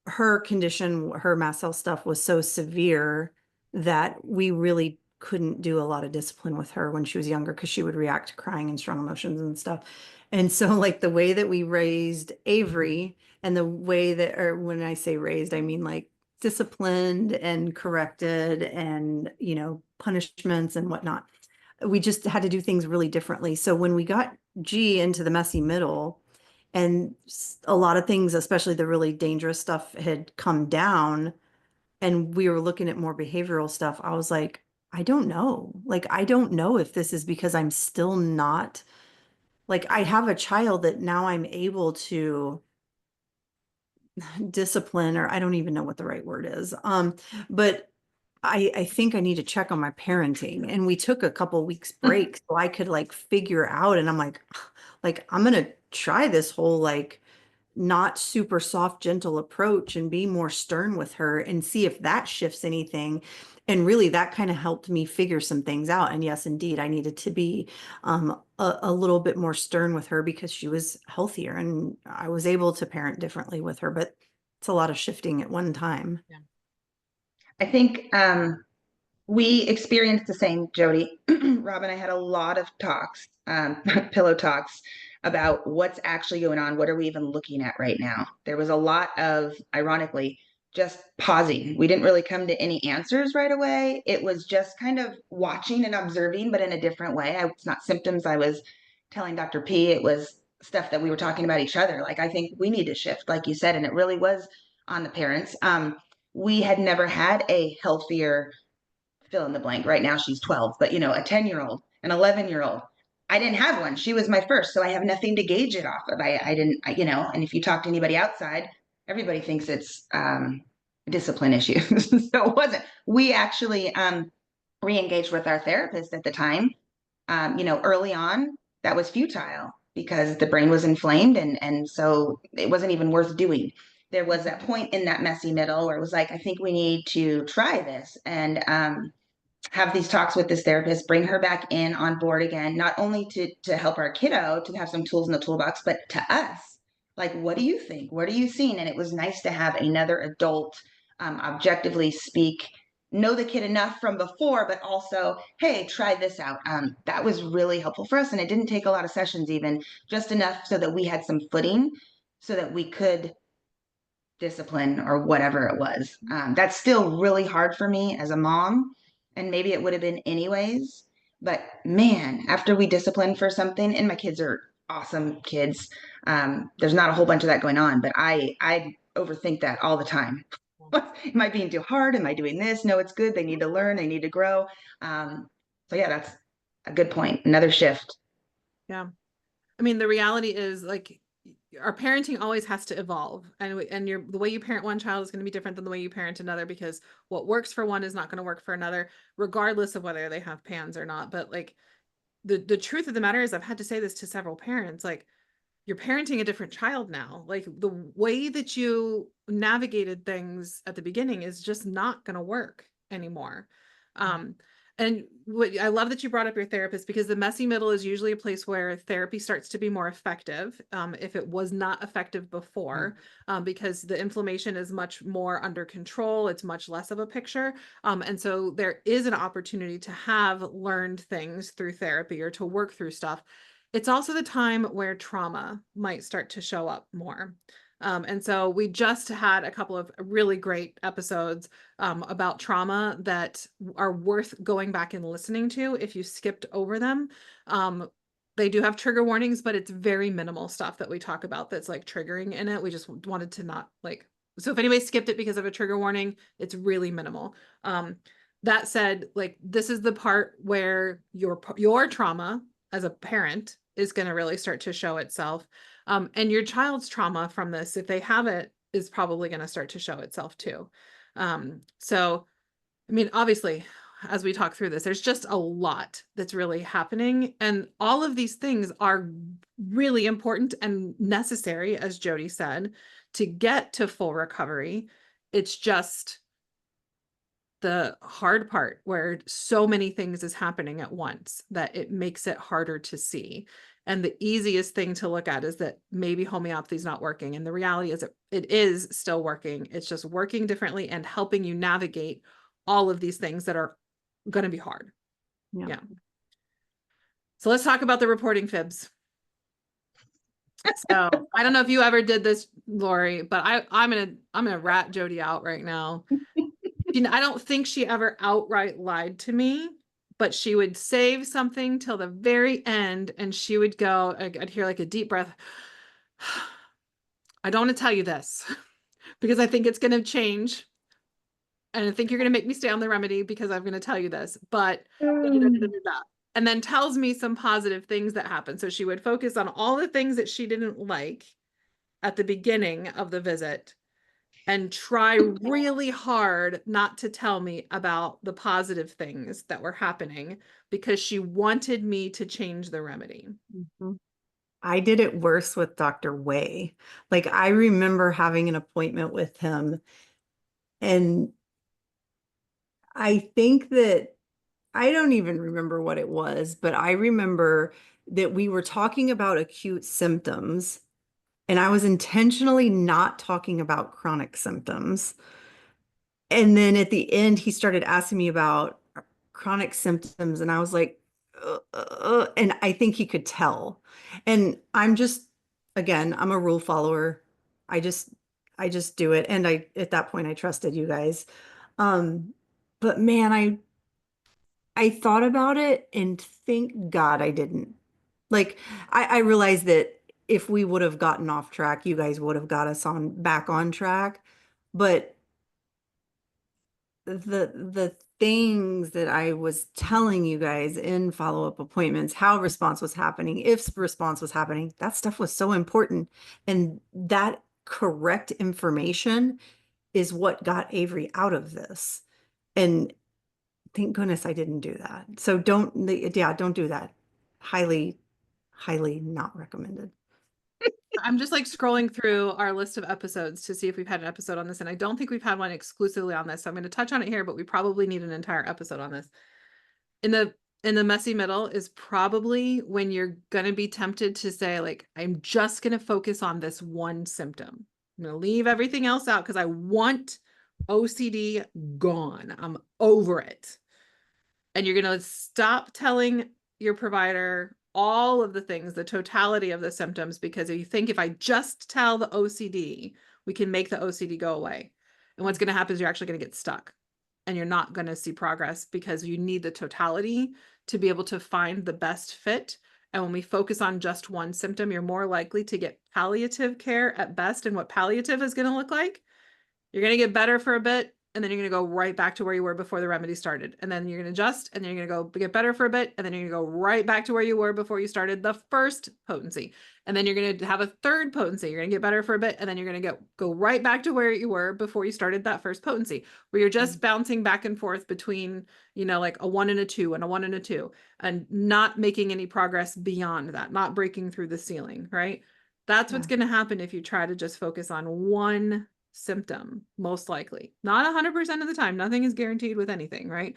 her condition, her mast cell stuff was so severe that we really couldn't do a lot of discipline with her when she was younger because she would react to crying and strong emotions and stuff. And so like the way that we raised Avery and the way that, or when I say raised, I mean like disciplined and corrected and, you know, punishments and whatnot. We just had to do things really differently. So when we got G into the messy middle and a lot of things, especially the really dangerous stuff had come down and we were looking at more behavioral stuff, I was like, I don't know. Like, I don't know if this is because I'm still not, like, I have a child that now I'm able to discipline, or I don't even know what the right word is. But I think I need to check on my parenting. And we took a couple weeks break so I could like figure out, and I'm like, I'm gonna try this whole like not super soft, gentle approach and be more stern with her and see if that shifts anything. And really that kind of helped me figure some things out. And yes, indeed, I needed to be a little bit more stern with her because she was healthier and I was able to parent differently with her, but it's a lot of shifting at one time. Yeah. I think we experienced the same, Jody. Rob and I had a lot of talks, pillow talks about what's actually going on. What are we even looking at right now? There was a lot of, ironically, just pausing. We didn't really come to any answers right away. It was just kind of watching and observing, but in a different way. It's not symptoms I was telling Dr. P. It was stuff that we were talking about each other. Like, I think we need to shift, like you said, and it really was on the parents. We had never had a healthier fill in the blank. Right now she's 12, but you know, a 10-year-old, an 11-year-old. I didn't have one. She was my first, so I have nothing to gauge it off of. I didn't, you know, and if you talk to anybody outside, everybody thinks it's discipline issues. So it wasn't. We actually re-engaged with our therapist at the time. You know, early on, that was futile because the brain was inflamed, and so it wasn't even worth doing. There was that point in that messy middle where it was like, I think we need to try this and have these talks with this therapist, bring her back in on board again, not only to help our kiddo to have some tools in the toolbox, but to us. Like, what do you think? What are you seeing? And it was nice to have another adult objectively speak, know the kid enough from before, but also, hey, try this out. That was really helpful for us. And it didn't take a lot of sessions, even just enough so that we had some footing so that we could discipline or whatever it was. That's still really hard for me as a mom, and maybe it would have been anyways. But man, after we discipline for something, and my kids are awesome kids, there's not a whole bunch of that going on, but I overthink that all the time. Am I being too hard? Am I doing this? No, it's good. They need to learn. They need to grow. So yeah, that's a good point. Another shift. Yeah. I mean, the reality is like our parenting always has to evolve, and the way you parent one child is going to be different than the way you parent another, because what works for one is not going to work for another, regardless of whether they have PANS or not. But like the truth of the matter is, I've had to say this to several parents, like, you're parenting a different child now. Like the way that you navigated things at the beginning is just not going to work anymore. And what I love that you brought up your therapist, because the messy middle is usually a place where therapy starts to be more effective, if it was not effective before, because the inflammation is much more under control. It's much less of a picture. And so there is an opportunity to have learned things through therapy or to work through stuff. It's also the time where trauma might start to show up more. And so we just had a couple of really great episodes about trauma that are worth going back and listening to if you skipped over them. They do have trigger warnings, but it's very minimal stuff that we talk about that's like triggering in it. We just wanted to not like, so if anybody skipped it because of a trigger warning, it's really minimal. That said, like, this is the part where your trauma as a parent is going to really start to show itself. And your child's trauma from this, if they have it, is probably going to start to show itself too. So, I mean, obviously, as we talk through this, there's just a lot that's really happening. And all of these things are really important and necessary, as Jody said, to get to full recovery. It's just the hard part where so many things is happening at once that it makes it harder to see. And the easiest thing to look at is that maybe homeopathy is not working. And the reality is it is still working. It's just working differently and helping you navigate all of these things that are going to be hard. Yeah. Yeah. So let's talk about the reporting fibs. So I don't know if you ever did this, Lori, but I'm gonna rat Jody out right now. I don't think she ever outright lied to me, but she would save something till the very end, and she would go, I'd hear like a deep breath. I don't want to tell you this because I think it's going to change. And I think you're going to make me stay on the remedy because I'm going to tell you this, but and then tells me some positive things that happen. So she would focus on all the things that she didn't like at the beginning of the visit and try really hard not to tell me about the positive things that were happening because she wanted me to change the remedy. Mm-hmm. I did it worse with Dr. Way. Like I remember having an appointment with him, and I think that I don't even remember what it was, but I remember that we were talking about acute symptoms, and I was intentionally not talking about chronic symptoms. And then at the end, he started asking me about chronic symptoms, and I was like, and I think he could tell. And I'm just, again, I'm a rule follower. I just, I just do it. And at that point, I trusted you guys. Um, but man, I thought about it, and thank God I didn't. Like, I realized that if we would have gotten off track, you guys would have got us back on track. But the things that I was telling you guys in follow-up appointments, how response was happening, if response was happening, that stuff was so important. And that correct information is what got Avery out of this. And thank goodness I didn't do that. So don't do that. Highly, highly not recommended. I'm just like scrolling through our list of episodes to see if we've had an episode on this, and I don't think we've had one exclusively on this. So I'm going to touch on it here, but we probably need an entire episode on this. In the messy middle is probably when you're going to be tempted to say, like, I'm just going to focus on this one symptom. I'm going to leave everything else out because I want OCD gone. I'm over it. And you're going to stop telling your provider all of the things, the totality of the symptoms, because you think if I just tell the OCD, we can make the OCD go away. And what's going to happen is you're actually going to get stuck and you're not going to see progress because you need the totality to be able to find the best fit. And when we focus on just one symptom, you're more likely to get palliative care at best. And what palliative is going to look like, you're going to get better for a bit, and then you're going to go right back to where you were before the remedy started. And then you're going to adjust, and then you're going to go get better for a bit, and then you're going to go right back to where you were before you started the first potency. And then you're going to have a third potency. You're going to get better for a bit, and then you're going to go right back to where you were before you started that first potency, where you're just bouncing back and forth between, like a 1 and a 2 and a 1 and a 2, and not making any progress beyond that, not breaking through the ceiling, right? That's what's going to happen if you try to just focus on one symptom, most likely. Not 100% of the time. Nothing is guaranteed with anything, right?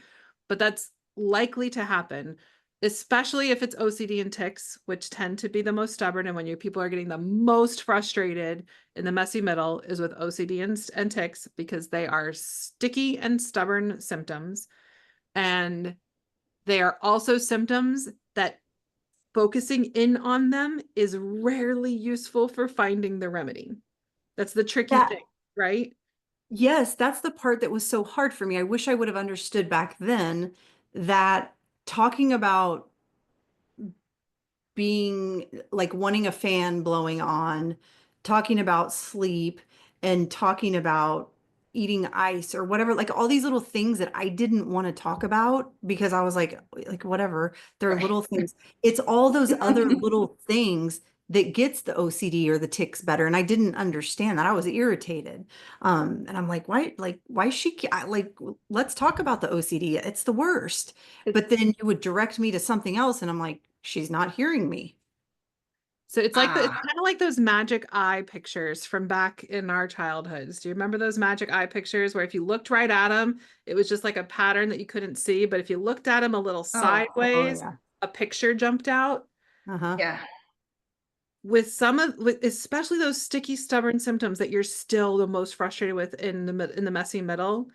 But that's likely to happen, especially if it's OCD and tics, which tend to be the most stubborn. And when people are getting the most frustrated in the messy middle is with OCD and tics, because they are sticky and stubborn symptoms. And they are also symptoms that focusing in on them is rarely useful for finding the remedy. That's the tricky thing, right? Yes, that's the part that was so hard for me. I wish I would have understood back then that talking about being like wanting a fan blowing on, talking about sleep, and talking about eating ice or whatever, like all these little things that I didn't want to talk about because I was like whatever, they're Right. little things. It's all those other little things that gets the OCD or the tics better. And I didn't understand that. I was irritated. And I'm like, why let's talk about the OCD. It's the worst. But then you would direct me to something else. And I'm like, she's not hearing me. So it's like it's kind of like those magic eye pictures from back in our childhoods. Do you remember those magic eye pictures where if you looked right at them, it was just like a pattern that you couldn't see, but if you looked at them a little sideways, Yeah. a picture jumped out? Uh-huh. Yeah. With especially those sticky, stubborn symptoms that you're still the most frustrated with in the messy middle,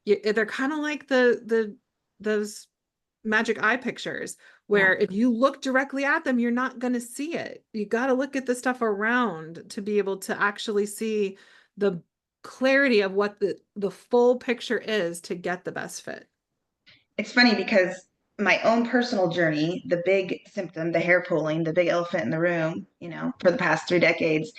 they're kind of like those magic eye pictures where if you look directly at them, you're not going to see it. You got to look at the stuff around to be able to actually see the clarity of what the full picture is to get the best fit. It's funny because my own personal journey, the big symptom, the hair pulling, the big elephant in the room, for the past 3 decades,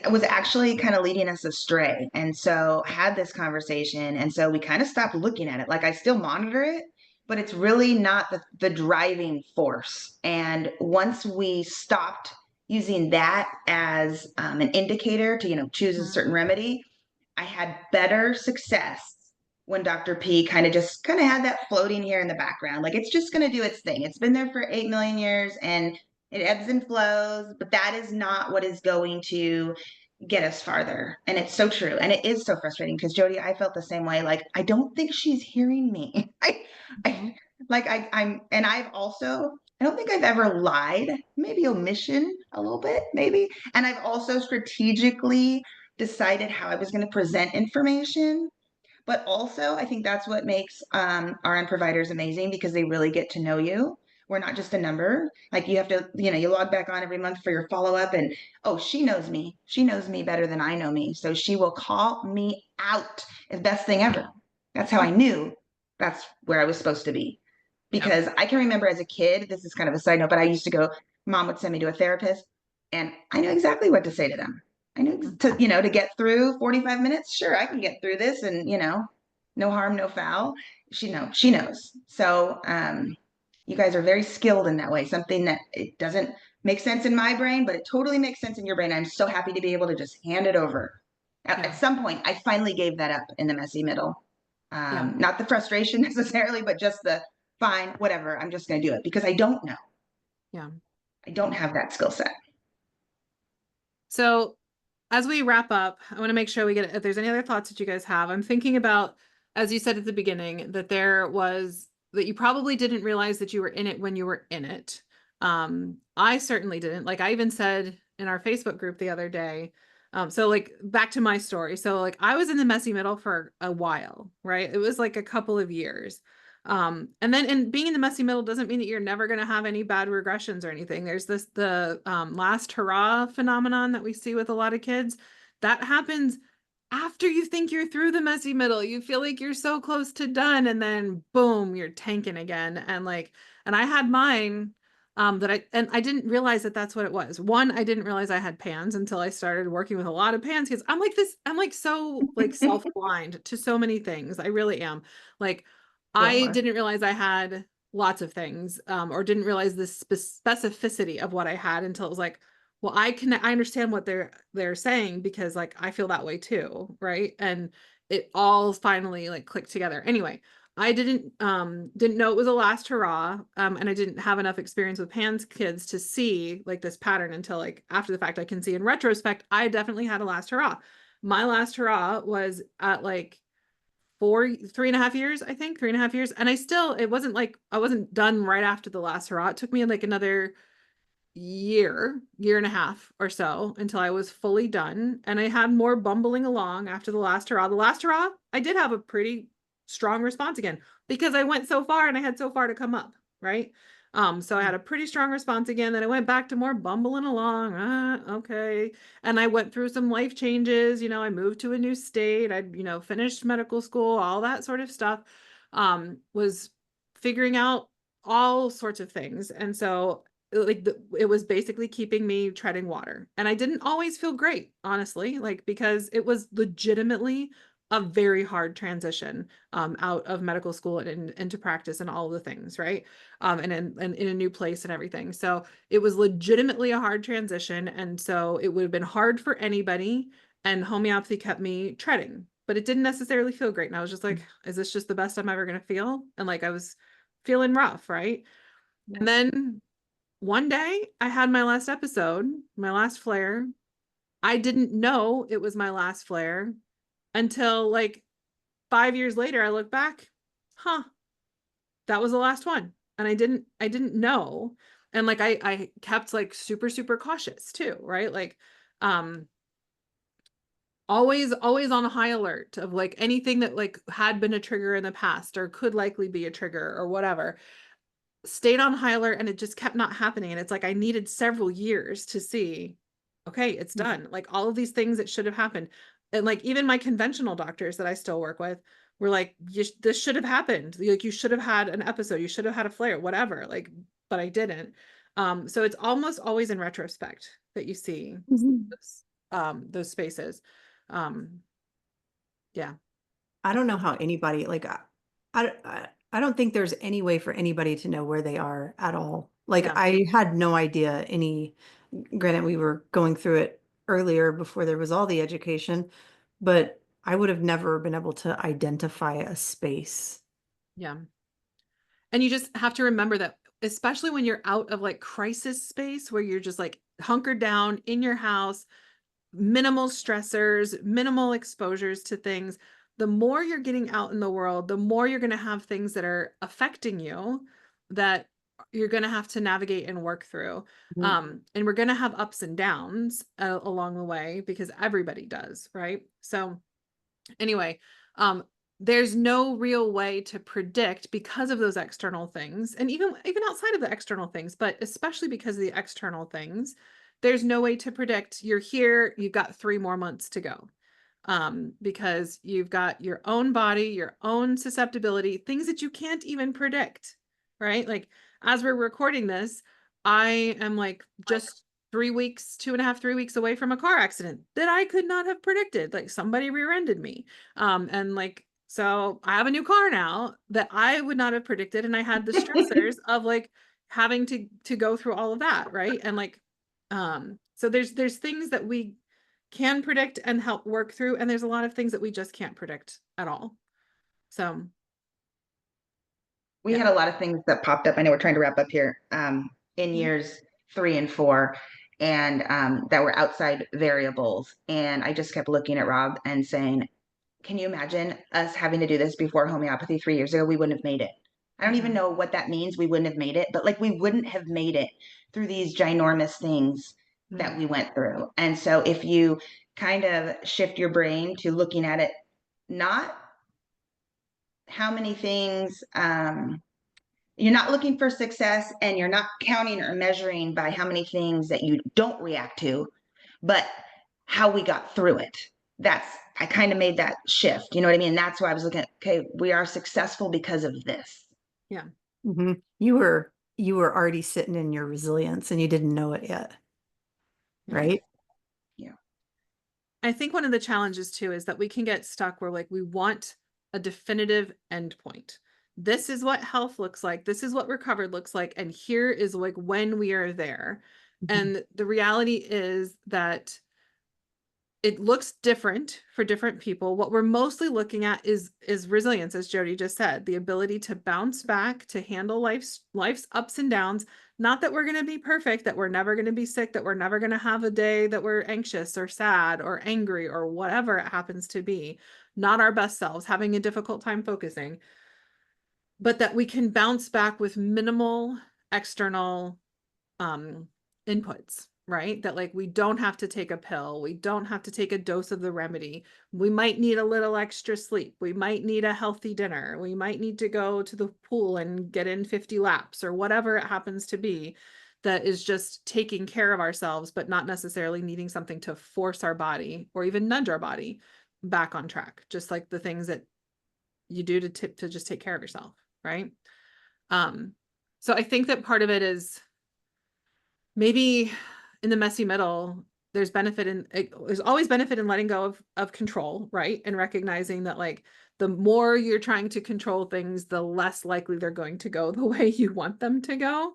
was actually kind of leading us astray. And so I had this conversation, and so we kind of stopped looking at it. Like, I still monitor it, but it's really not the driving force. And once we stopped using that as an indicator to choose a certain remedy, I had better success when Dr. P kind of had that floating here in the background. Like, it's just going to do its thing. It's been there for 8 million years, and it ebbs and flows, but that is not what is going to get us farther. And it's so true. And it is so frustrating because, Jody, I felt the same way. Like, I don't think she's hearing me. And I've also, I don't think I've ever lied, maybe omission a little bit, maybe. And I've also strategically decided how I was going to present information. But also, I think that's what makes RN providers amazing, because they really get to know you. We're not just a number. Like, you have to, you log back on every month for your follow up, and oh, she knows me. She knows me better than I know me. So she will call me out. It's the best thing ever. That's how I knew that's where I was supposed to be. Because I can remember as a kid, this is kind of a side note, but I used to go, mom would send me to a therapist, and I knew exactly what to say to them. I knew to get through 45 minutes. Sure, I can get through this, and no harm, no foul. She knows. So you guys are very skilled in that way. Something that it doesn't make sense in my brain, but it totally makes sense in your brain. I'm so happy to be able to just hand it over. At some point, I finally gave that up in the messy middle. Not the frustration necessarily, but just the fine, whatever. I'm just going to do it because I don't know. Yeah. I don't have that skill set. So as we wrap up, I want to make sure we get, if there's any other thoughts that you guys have, I'm thinking about, as you said at the beginning, that that you probably didn't realize that you were in it when you were in it. I certainly didn't. Like, I even said in our Facebook group the other day, so like back to my story. So like I was in the messy middle for a while, right? It was like a couple of years. And then being in the messy middle doesn't mean that you're never going to have any bad regressions or anything. There's the last hurrah phenomenon that we see with a lot of kids that happens after you think you're through the messy middle. You feel like you're so close to done, and then boom, you're tanking again. And I had mine that I didn't realize that that's what it was. One, I didn't realize I had PANS until I started working with a lot of PANS kids. I'm like so like self-blind to so many things. I really am. Like, I didn't realize I had lots of things, or didn't realize the specificity of what I had until it was like, well, I understand what they're saying, because like I feel that way too, right? And it all finally like clicked together. Anyway, I didn't know it was a last hurrah, and I didn't have enough experience with PANS kids to see like this pattern until like after the fact. I can see in retrospect, I definitely had a last hurrah. My last hurrah was at like 3.5 years, I think 3.5 years. And it wasn't like I wasn't done right after the last hurrah. It took me like another year and a half or so until I was fully done. And I had more bumbling along after the last hurrah. The last hurrah, I did have a pretty strong response again, because I went so far and I had so far to come up, right? So I had a pretty strong response again. Then I went back to more bumbling along. Okay. And I went through some life changes. I moved to a new state. I, finished medical school, all that sort of stuff. Was figuring out all sorts of things. And so like it was basically keeping me treading water. And I didn't always feel great, honestly, like, because it was legitimately a very hard transition out of medical school and into practice and all the things, right? And in a new place and everything. So it was legitimately a hard transition. And so it would have been hard for anybody. And homeopathy kept me treading, but it didn't necessarily feel great. And I was just like, is this just the best I'm ever going to feel? And like I was feeling rough, right? And then one day I had my last episode, my last flare. I didn't know it was my last flare until like 5 years later. I look back, that was the last one. And I didn't know. And like I kept like super, super cautious too, right? Like always on high alert of like anything that like had been a trigger in the past or could likely be a trigger or whatever. Stayed on high alert and it just kept not happening. And it's like I needed several years to see, okay, it's done. Like all of these things that should have happened. And like even my conventional doctors that I still work with were like, this should have happened. Like you should have had an episode, you should have had a flare, whatever. Like, but I didn't. So it's almost always in retrospect that you see those spaces. Um, yeah. I don't know how anybody like I don't think there's any way for anybody to know where they are at all. Like Yeah. I had no idea any, granted we were going through it earlier before there was all the education, but I would have never been able to identify a space. Yeah. And you just have to remember that, especially when you're out of like crisis space where you're just like hunkered down in your house, minimal stressors, minimal exposures to things, the more you're getting out in the world, the more you're going to have things that are affecting you that you're going to have to navigate and work through. And we're going to have ups and downs along the way because everybody does, right? So anyway, there's no real way to predict because of those external things, and even outside of the external things, but especially because of the external things, there's no way to predict. You're here, you've got 3 more months to go, because you've got your own body, your own susceptibility, things that you can't even predict, right? Like as we're recording this, I am like just 3 weeks, 2.5, 3 weeks away from a car accident that I could not have predicted. Like somebody rear-ended me. And like, so I have a new car now that I would not have predicted. And I had the stressors of like having to go through all of that. Right. And like, so there's things that we can predict and help work through. And there's a lot of things that we just can't predict at all. So We yeah. had a lot of things that popped up. I know we're trying to wrap up here, in years 3 and 4, and that were outside variables. And I just kept looking at Rob and saying, can you imagine us having to do this before homeopathy 3 years ago? We wouldn't have made it. I don't even know what that means. We wouldn't have made it, but like we wouldn't have made it through these ginormous things that we went through. And so if you kind of shift your brain to looking at it, not how many things, you're not looking for success, and you're not counting or measuring by how many things that you don't react to, but how we got through it. I kind of made that shift. You know what I mean? And that's why I was looking at, okay, we are successful because of this. Yeah. You were already sitting in your resilience and you didn't know it yet. Right? Yeah. I think one of the challenges too is that we can get stuck where like we want a definitive endpoint. This is what health looks like. This is what recovered looks like. And here is like when we are there. And the reality is that it looks different for different people. What we're mostly looking at is resilience, as Jody just said, the ability to bounce back, to handle life's ups and downs. Not that we're going to be perfect, that we're never going to be sick, that we're never going to have a day that we're anxious or sad or angry or whatever it happens to be. Not our best selves, having a difficult time focusing, but that we can bounce back with minimal external inputs, right? That like we don't have to take a pill, we don't have to take a dose of the remedy. We might need a little extra sleep, we might need a healthy dinner, we might need to go to the pool and get in 50 laps or whatever it happens to be, that is just taking care of ourselves, but not necessarily needing something to force our body or even nudge our body back on track, just like the things that you do to just take care of yourself, right? So I think that part of it is maybe in the messy middle, there's always benefit in letting go of control, right? And recognizing that like the more you're trying to control things, the less likely they're going to go the way you want them to go.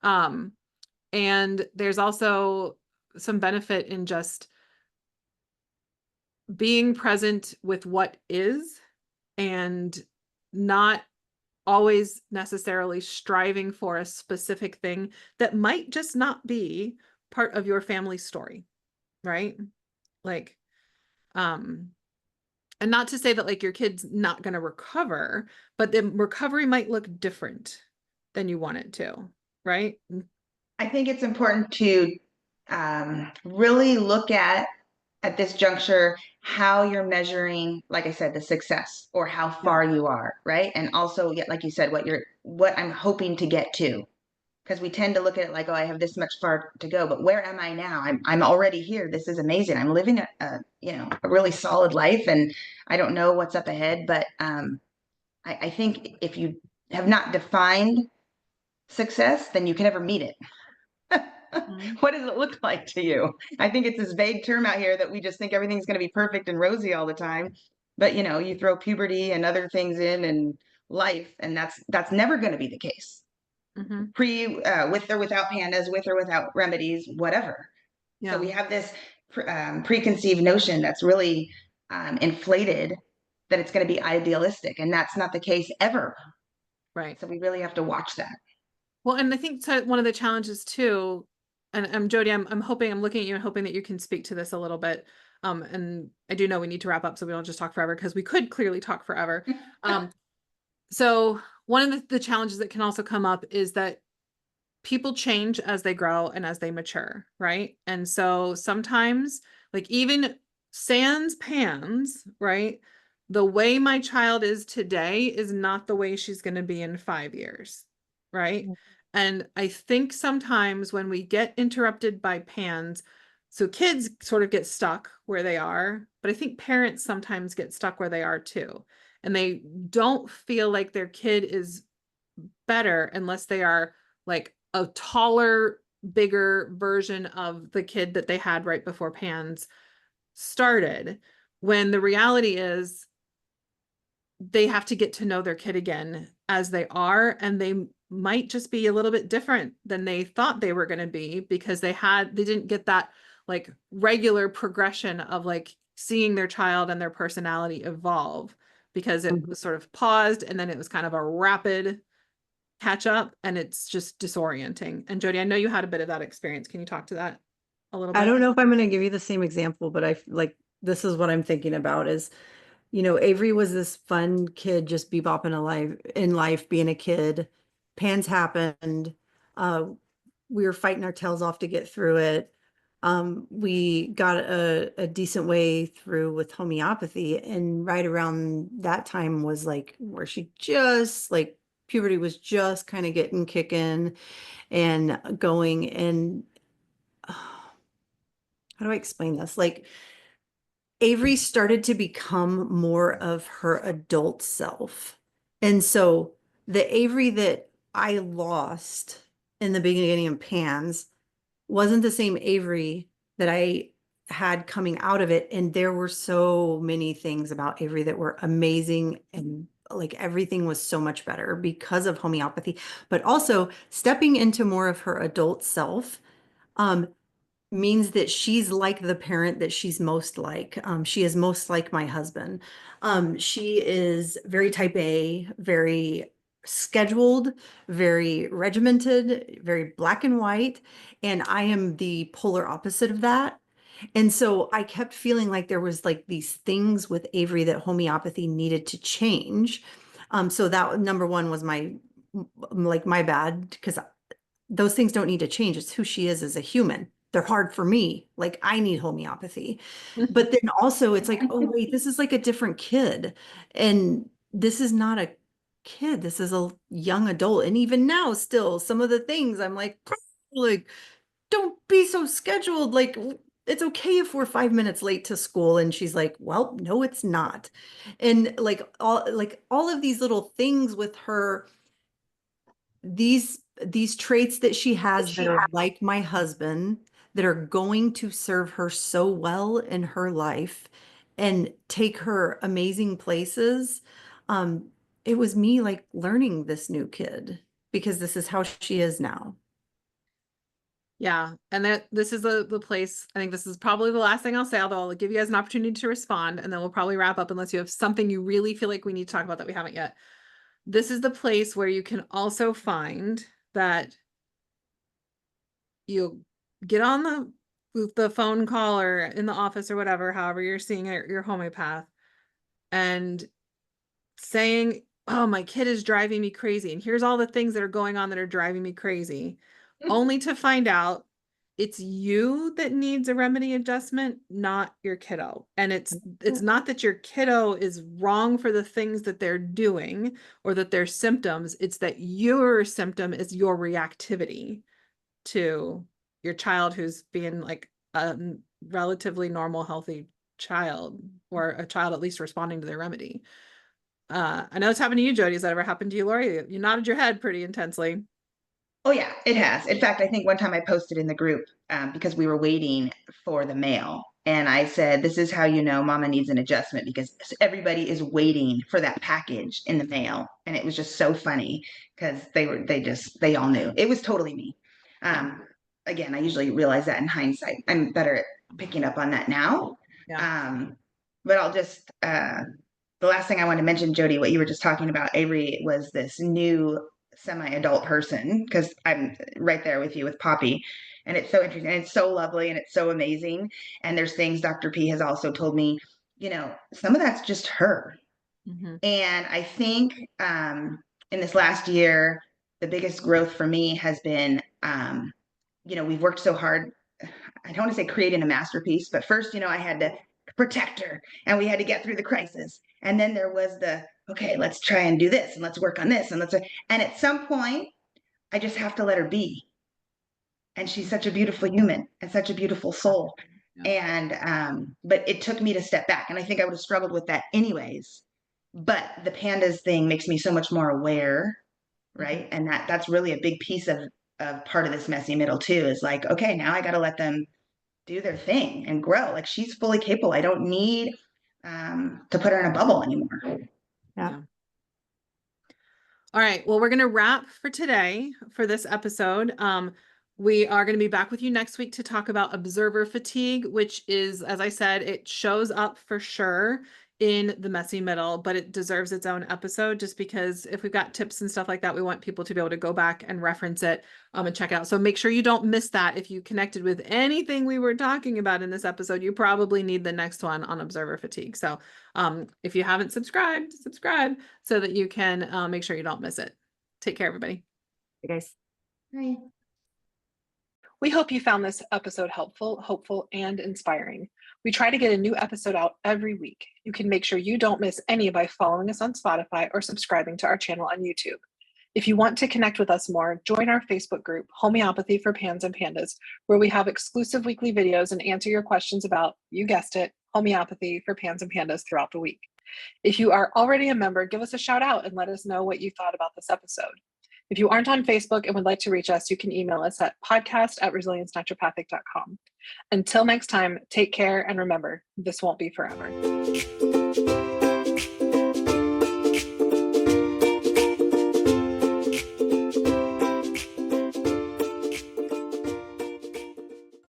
And there's also some benefit in just being present with what is and not always necessarily striving for a specific thing that might just not be part of your family story, right? Like, and not to say that like your kid's not going to recover, but the recovery might look different than you want it to, right? I think it's important to really look at at this juncture how you're measuring, like I said, the success or how Yeah. far you are, right? And also, like you said, what I'm hoping to get to. Because we tend to look at it like, oh, I have this much far to go, but where am I now? I'm already here. This is amazing. I'm living a really solid life, and I don't know what's up ahead. But I think if you have not defined success, then you can never meet it. Mhm. What does it look like to you? I think it's this vague term out here that we just think everything's going to be perfect and rosy all the time. But you throw puberty and other things in and life, and that's never going to be the case. Mhm. With or without pandas, with or without remedies, whatever. So Yeah. we have this preconceived notion that's really inflated, that it's going to be idealistic, and that's not the case ever. Right. So we really have to watch that. Well, and I think one of the challenges too, and Jody, I'm hoping, I'm looking at you and hoping that you can speak to this a little bit. And I do know we need to wrap up so we don't just talk forever, because we could clearly talk forever. Um, so one of the challenges that can also come up is that people change as they grow and as they mature, right? And so sometimes, like even sans pans, right? The way my child is today is not the way she's going to be in 5 years, right? And I think sometimes when we get interrupted by pans, so kids sort of get stuck where they are, but I think parents sometimes get stuck where they are too. And they don't feel like their kid is better unless they are like a taller, bigger version of the kid that they had right before pans started. When the reality is they have to get to know their kid again as they are, and they might just be a little bit different than they thought they were going to be, because they didn't get that like regular progression of like seeing their child and their personality evolve, because it Mhm. was sort of paused and then it was kind of a rapid catch up, and it's just disorienting. And Jody, I know you had a bit of that experience. Can you talk to that a little I bit? don't know if I'm going to give you the same example, but like this is what I'm thinking about is, Avery was this fun kid just bebopping alive in life, being a kid. Pans happened. Uh, we were fighting our tails off to get through it. We got a decent way through with homeopathy, and right around that time was like where she just like puberty was just kind of getting kicking and going. And how do I explain this? Like Avery started to become more of her adult self. And so the Avery that I lost in the beginning of Pans wasn't the same Avery that I had coming out of it. And there were so many things about Avery that were amazing, and like everything was so much better because of homeopathy, but also stepping into more of her adult self. Um, means that she's like the parent that she's most like. She is most like my husband. She is very type A, very scheduled, very regimented, very black and white. And I am the polar opposite of that. And so I kept feeling like there was like these things with Avery that homeopathy needed to change. So that number one was my bad, because those things don't need to change. It's who she is as a human. They're hard for me. Like I need homeopathy. But then also it's like, oh wait, this is like a different kid. And this is not a kid. This is a young adult. And even now, still, some of the things I'm like, don't be so scheduled. Like it's okay if we're 5 minutes late to school. And she's like, well, no, it's not. And like all of these little things with her, these traits that she has that are like my husband, that are going to serve her so well in her life and take her amazing places. um it was me like learning this new kid, because this is how she is now. Yeah. And that this is the place. I think this is probably the last thing I'll say, although I'll give you guys an opportunity to respond, and then we'll probably wrap up unless you have something you really feel like we need to talk about that we haven't yet. This is the place where you can also find that you get on the phone call or in the office or whatever, however you're seeing your homeopath, and saying, oh, my kid is driving me crazy, and here's all the things that are going on that are driving me crazy, only to find out it's you that needs a remedy adjustment, not your kiddo. And it's not that your kiddo is wrong for the things that they're doing or that they're symptoms. It's that your symptom is your reactivity to your child who's being like a relatively normal, healthy child, or a child at least responding to their remedy. I know it's happened to you, Jody. Has that ever happened to you, Lori? You nodded your head pretty intensely. Oh yeah, it has. In fact, I think one time I posted in the group because we were waiting for the mail, and I said, "This is how you know Mama needs an adjustment because everybody is waiting for that package in the mail." And it was just so funny because they all knew it was totally me. Yeah. Again, I usually realize that in hindsight. I'm better at picking up on that now. Yeah. But I'll just the last thing I want to mention, Jody, what you were just talking about, Avery, was this new semi-adult person, because I'm right there with you with Poppy, and it's so interesting and it's so lovely and it's so amazing. And there's things Dr. P has also told me, some of that's just her. Mm-hmm. And I think in this last year, the biggest growth for me has been, we've worked so hard. I don't want to say creating a masterpiece, but first, I had to protect her and we had to get through the crisis. And then there was okay, let's try and do this and let's work on this. And at some point, I just have to let her be. And she's such a beautiful human and such a beautiful soul. Yeah. And, but it took me to step back. And I think I would have struggled with that anyways. But the pandas thing makes me so much more aware, right? Mm-hmm. And that's really a big piece of part of this messy middle too, is like, okay, now I got to let them do their thing and grow. Like she's fully capable. I don't need to put her in a bubble anymore. Yeah. Yeah. All right. Well, we're going to wrap for today for this episode. We are going to be back with you next week to talk about observer fatigue, which is, as I said, it shows up for sure in the messy middle, but it deserves its own episode just because if we've got tips and stuff like that, we want people to be able to go back and reference it and check it out. So make sure you don't miss that. If you connected with anything we were talking about in this episode, you probably need the next one on observer fatigue. So if you haven't subscribed, subscribe so that you can make sure you don't miss it. Take care, everybody. Hey guys. Bye. We hope you found this episode helpful, hopeful, and inspiring. We try to get a new episode out every week. You can make sure you don't miss any by following us on Spotify or subscribing to our channel on YouTube. If you want to connect with us more, join our Facebook group, Homeopathy for Pans and Pandas, where we have exclusive weekly videos and answer your questions about, you guessed it, homeopathy for pans and pandas throughout the week. If you are already a member, give us a shout out and let us know what you thought about this episode. If you aren't on Facebook and would like to reach us, you can email us at podcast@resiliencenaturopathic.com. Until next time, take care and remember, this won't be forever.